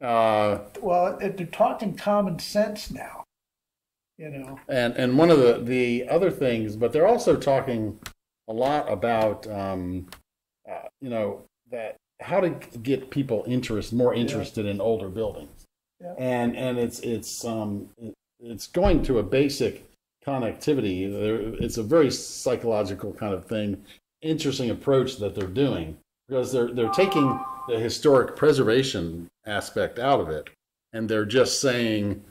Well, they're talking common sense now, you know. And one of the other things, but they're also talking a lot about, you know, that how to get people more interested in older buildings. Yeah. And it's going to a basic connectivity. It's a very psychological kind of thing, interesting approach that they're doing, because they're taking the historic preservation aspect out of it, and they're just saying,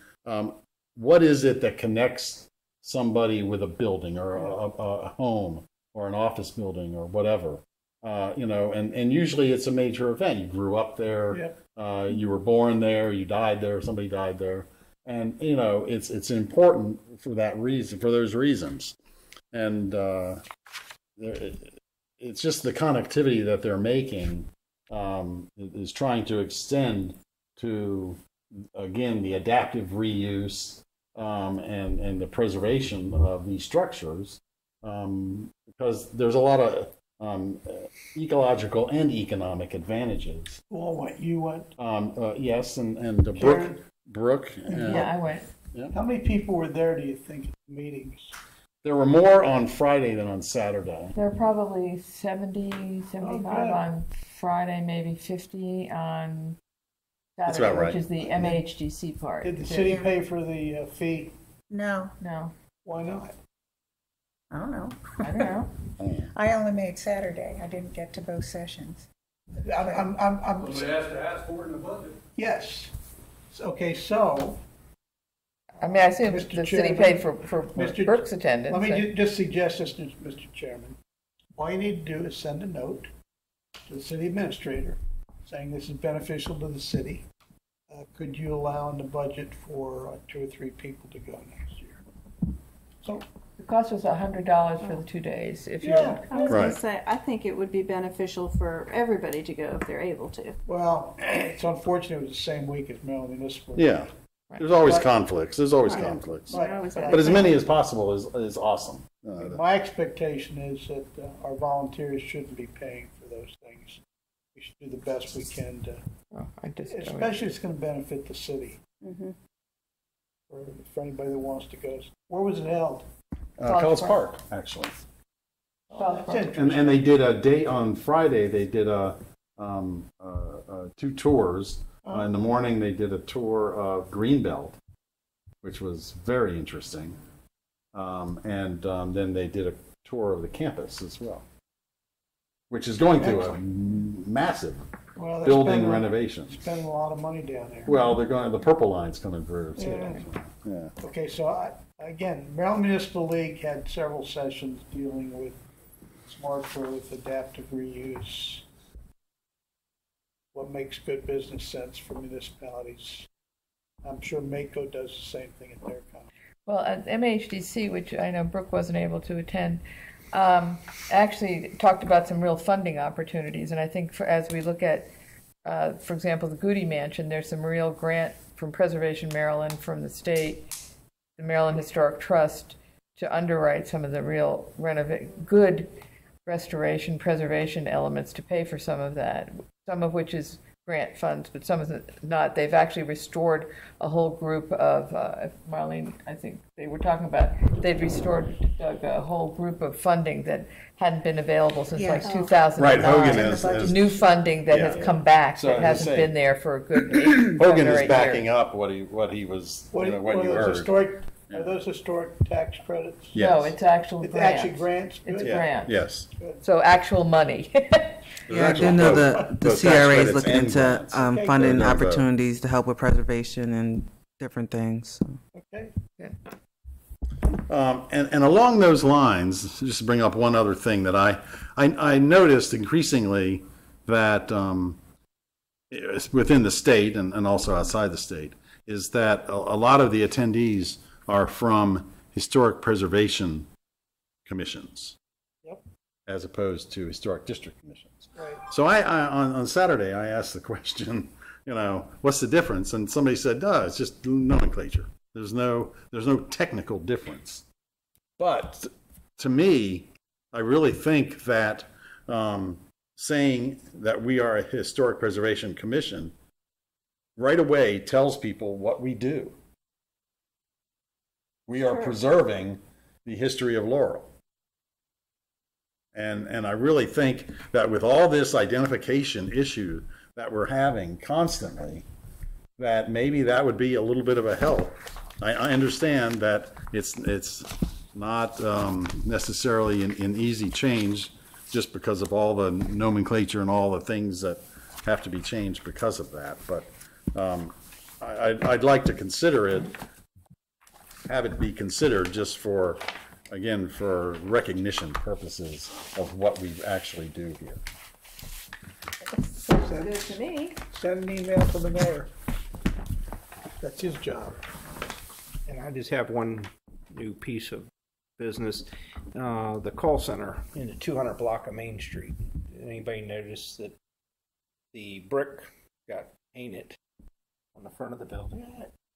what is it that connects somebody with a building or a home or an office building or whatever, you know, and usually it's a major event. You grew up there, you were born there, you died there, somebody died there. And, you know, it's important for that reason, for those reasons. And it's just the connectivity that they're making is trying to extend to, again, the adaptive reuse and the preservation of these structures, because there's a lot of ecological and economic advantages. Well, you went? Yes, and Brooke. Yeah, I went. Yeah. How many people were there, do you think, at the meetings? There were more on Friday than on Saturday. There were probably 70, 75 on Friday, maybe 50 on Saturday, That's about right. which is the MHDC part. Did the city pay for the fee? No, No, Why not? I don't know. I don't know. I only made Saturday. I didn't get to both sessions. I'm ask for it in the budget. Yes. Okay, so I mean, I assume Mr. the city Chairman, paid for Mr. Brooks' attendance. let me and- just suggest this, Mr. Chairman. All you need to do is send a note to the city administrator saying this is beneficial to the city. Could you allow in the budget for 2 or 3 people to go next year? So, The cost was $100 for the 2 days. If you're yeah, I was Right. going to say, I think it would be beneficial for everybody to go if they're able to. well, it's unfortunate it was the same week as Maryland Municipal. Yeah. There's always Right. conflicts. There's always Right. conflicts. Right. But as many as possible is awesome. My expectation is that our volunteers shouldn't be paying for those things. We should do the best we can to, Oh, I just especially it's going to benefit the city. Mm-hmm. For anybody that wants to go. Where was it held? College Park, actually. That's interesting. And they did a day on Friday. They did 2 tours. In the morning, they did a tour of Greenbelt, which was very interesting. And then they did a tour of the campus as well, which is going through a massive Well, they're building spending- renovation. Spending a lot of money down there. Well, the Purple Line's coming through too. Yeah. Yeah. Okay, so again, Maryland Municipal League had several sessions dealing with smart growth, adaptive reuse, what makes good business sense for municipalities. I'm sure Mako does the same thing at their conference. Well, at MHDC, which I know Brooke wasn't able to attend, actually talked about some real funding opportunities. And I think as we look at, for example, the Goody Mansion, there's some real grant from Preservation Maryland, from the state, the Maryland Historic Trust, to underwrite some of the real good restoration, preservation elements to pay for some of that, some of which is grant funds, but some of it not. They've actually restored a whole group of, Marlene, I think they were talking about, they've restored a whole group of funding that hadn't been available since like 2009. Right, Hogan is new funding that has come back So that as I hasn't say, been there for a good Hogan 7 or is 8 backing years. up what he was, what you heard. Are those historic tax credits? Yes. No, it's actual It's grants. actually grants? It's Good. grants. Yes. So actual money. Yeah, I do know the Both tax CRA is credits looking and into grants. funding They're both. opportunities to help with preservation and different things. So. Okay. Yeah. And along those lines, just to bring up one other thing that I noticed increasingly that within the state and also outside the state, is that a lot of the attendees are from historic preservation commissions, as opposed to historic district commissions. Right. So on Saturday, I asked the question, what's the difference? And somebody said, no, it's just nomenclature. There's no technical difference. But to me, I really think that saying that we are a historic preservation commission right away tells people what we do. We are preserving the history of Laurel. And I really think that with all this identification issue that we're having constantly, that maybe that would be a little bit of a help. I understand that it's not necessarily an easy change just because of all the nomenclature and all the things that have to be changed because of that. But I'd like to consider it, have it be considered just for, again, for recognition purposes of what we actually do here. Sounds good to me. Send an email to the mayor. That's his job. And I just have one new piece of business. The call center in the 200 block of Main Street. Did anybody notice that the brick got painted on the front of the building?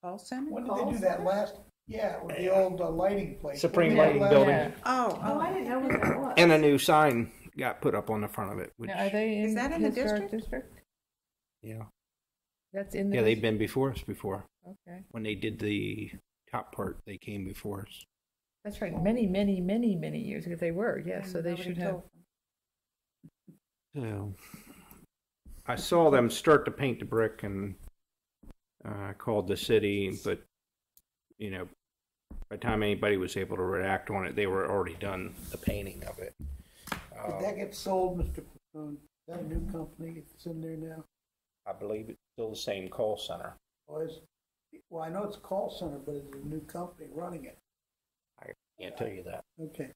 Call center? When did they do that last? Yeah, with the old lighting place. Supreme Lighting Building. Oh, I didn't know what that was. And a new sign got put up on the front of it. Which, Now, are they in Is that in the historic district? yeah. That's in the Yeah, they've been before us before. Okay. When they did the top part, they came before us. That's right. Many, many, many, many years ago they were. Yes, so they should have. So I saw them start to paint the brick and called the city, but by the time anybody was able to react on it, they were already done the painting of it. Did that get sold, Mr. Is that a new company that's in there now? I believe it's still the same call center. Well, I know it's a call center, but it's a new company running it. I can't tell you that. Okay.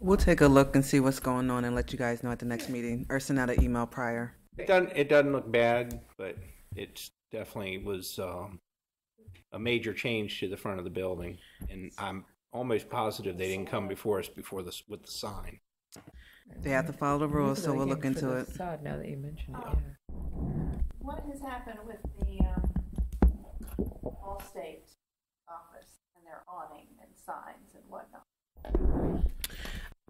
We'll take a look and see what's going on and let you guys know at the next meeting, or send out an email prior. It doesn't look bad, but it definitely was a major change to the front of the building, and I'm almost positive they didn't come before us with the sign. They have to follow the rules, so we'll look into it. Facade, now that you mention it, yeah. What has happened with the Allstate office and their awning and signs and whatnot?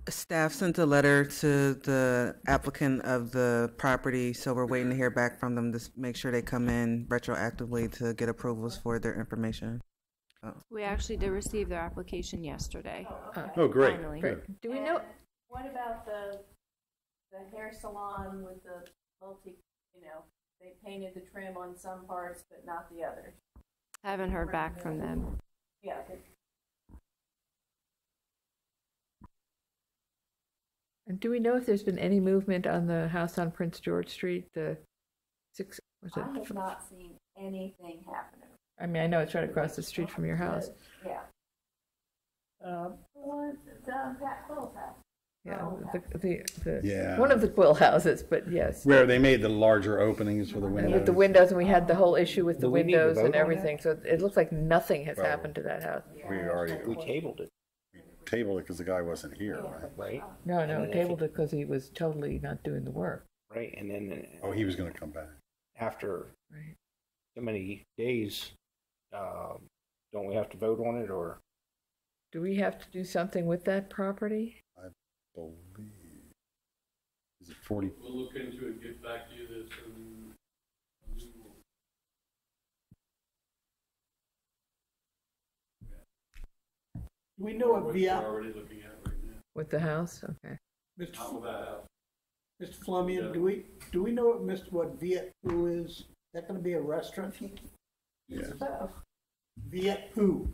Staff sent a letter to the applicant of the property, so we're waiting to hear back from them to make sure they come in retroactively to get approvals for their information. We actually did receive their application yesterday. Oh, great. Finally. Good. Do we know? What about the hair salon with the they painted the trim on some parts but not the others? Haven't heard back from them. Yeah. And do we know if there's been any movement on the house on Prince George Street? The six. Was it? I have not seen anything happening. I mean, I know it's right across the street from your house. Yeah. Pat Quill's house. Yeah, Yeah. one of the Quill houses, but yes. Where they made the larger openings for the And windows. with the windows, and we had the whole issue with the Do we need to windows vote and on everything, so it looks like nothing has Well, happened to that house. We tabled it, Tabled it because the guy wasn't here, right? right? No, And then tabled it because he was totally not doing the work. Right, and then Oh, he was going to come back. after Right. so many days, don't we have to vote on it, or? Do we have to do something with that property? I believe. Is it 40? We'll look into it and get back to you this. We know what We're already looking at right now. With the house? Okay. How will that happen? Mr. Fleming, do we know what Viet Poo is? Is that going to be a restaurant? Yeah. Viet Poo.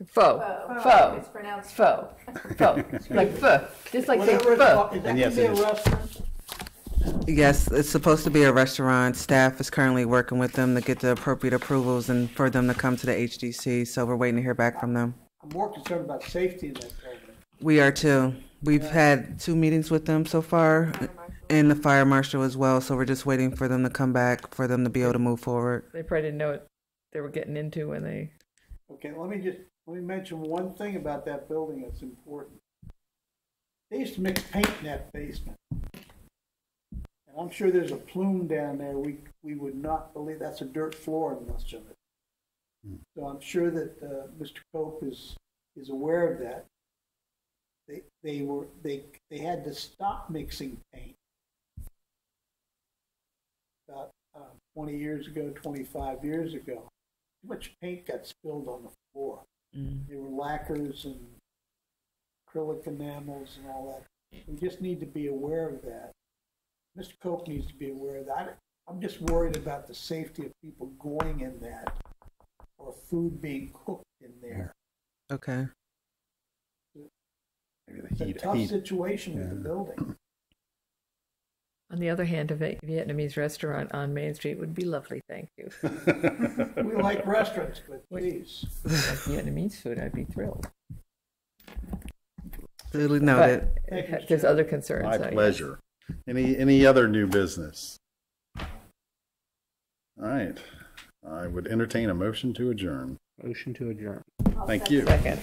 Faux. It's Faux. pronounced Faux. Faux. Like pho. Just like saying Whatever it's pho. called. Is that And going yes, to be it a is. restaurant? Yes, it's supposed to be a restaurant. Staff is currently working with them to get the appropriate approvals and for them to come to the HDC, so we're waiting to hear back from them. I'm more concerned about safety in that building. We are too. We've had 2 meetings with them so far, and the fire marshal as well, so we're just waiting for them to come back, for them to be able to move forward. They probably didn't know what they were getting into when they... Okay, let me mention one thing about that building that's important. They used to mix paint in that basement. And I'm sure there's a plume down there. We would not believe that's a dirt floor in much of it. So I'm sure that Mr. Cope is aware of that. They had to stop mixing paint about 20 years ago, 25 years ago. Too much paint got spilled on the floor. There were lacquers and acrylic enamels and all that. We just need to be aware of that. Mr. Cope needs to be aware of that. I'm just worried about the safety of people going in that or food being cooked in there. Okay. It's a tough situation with the building. On the other hand, a Vietnamese restaurant on Main Street would be lovely, thank you. We like restaurants, but please. Like Vietnamese food, I'd be thrilled. Duly noted. But there's other concerns. My pleasure. Any other new business? All right. I would entertain a motion to adjourn. Motion to adjourn. Thank you. Second.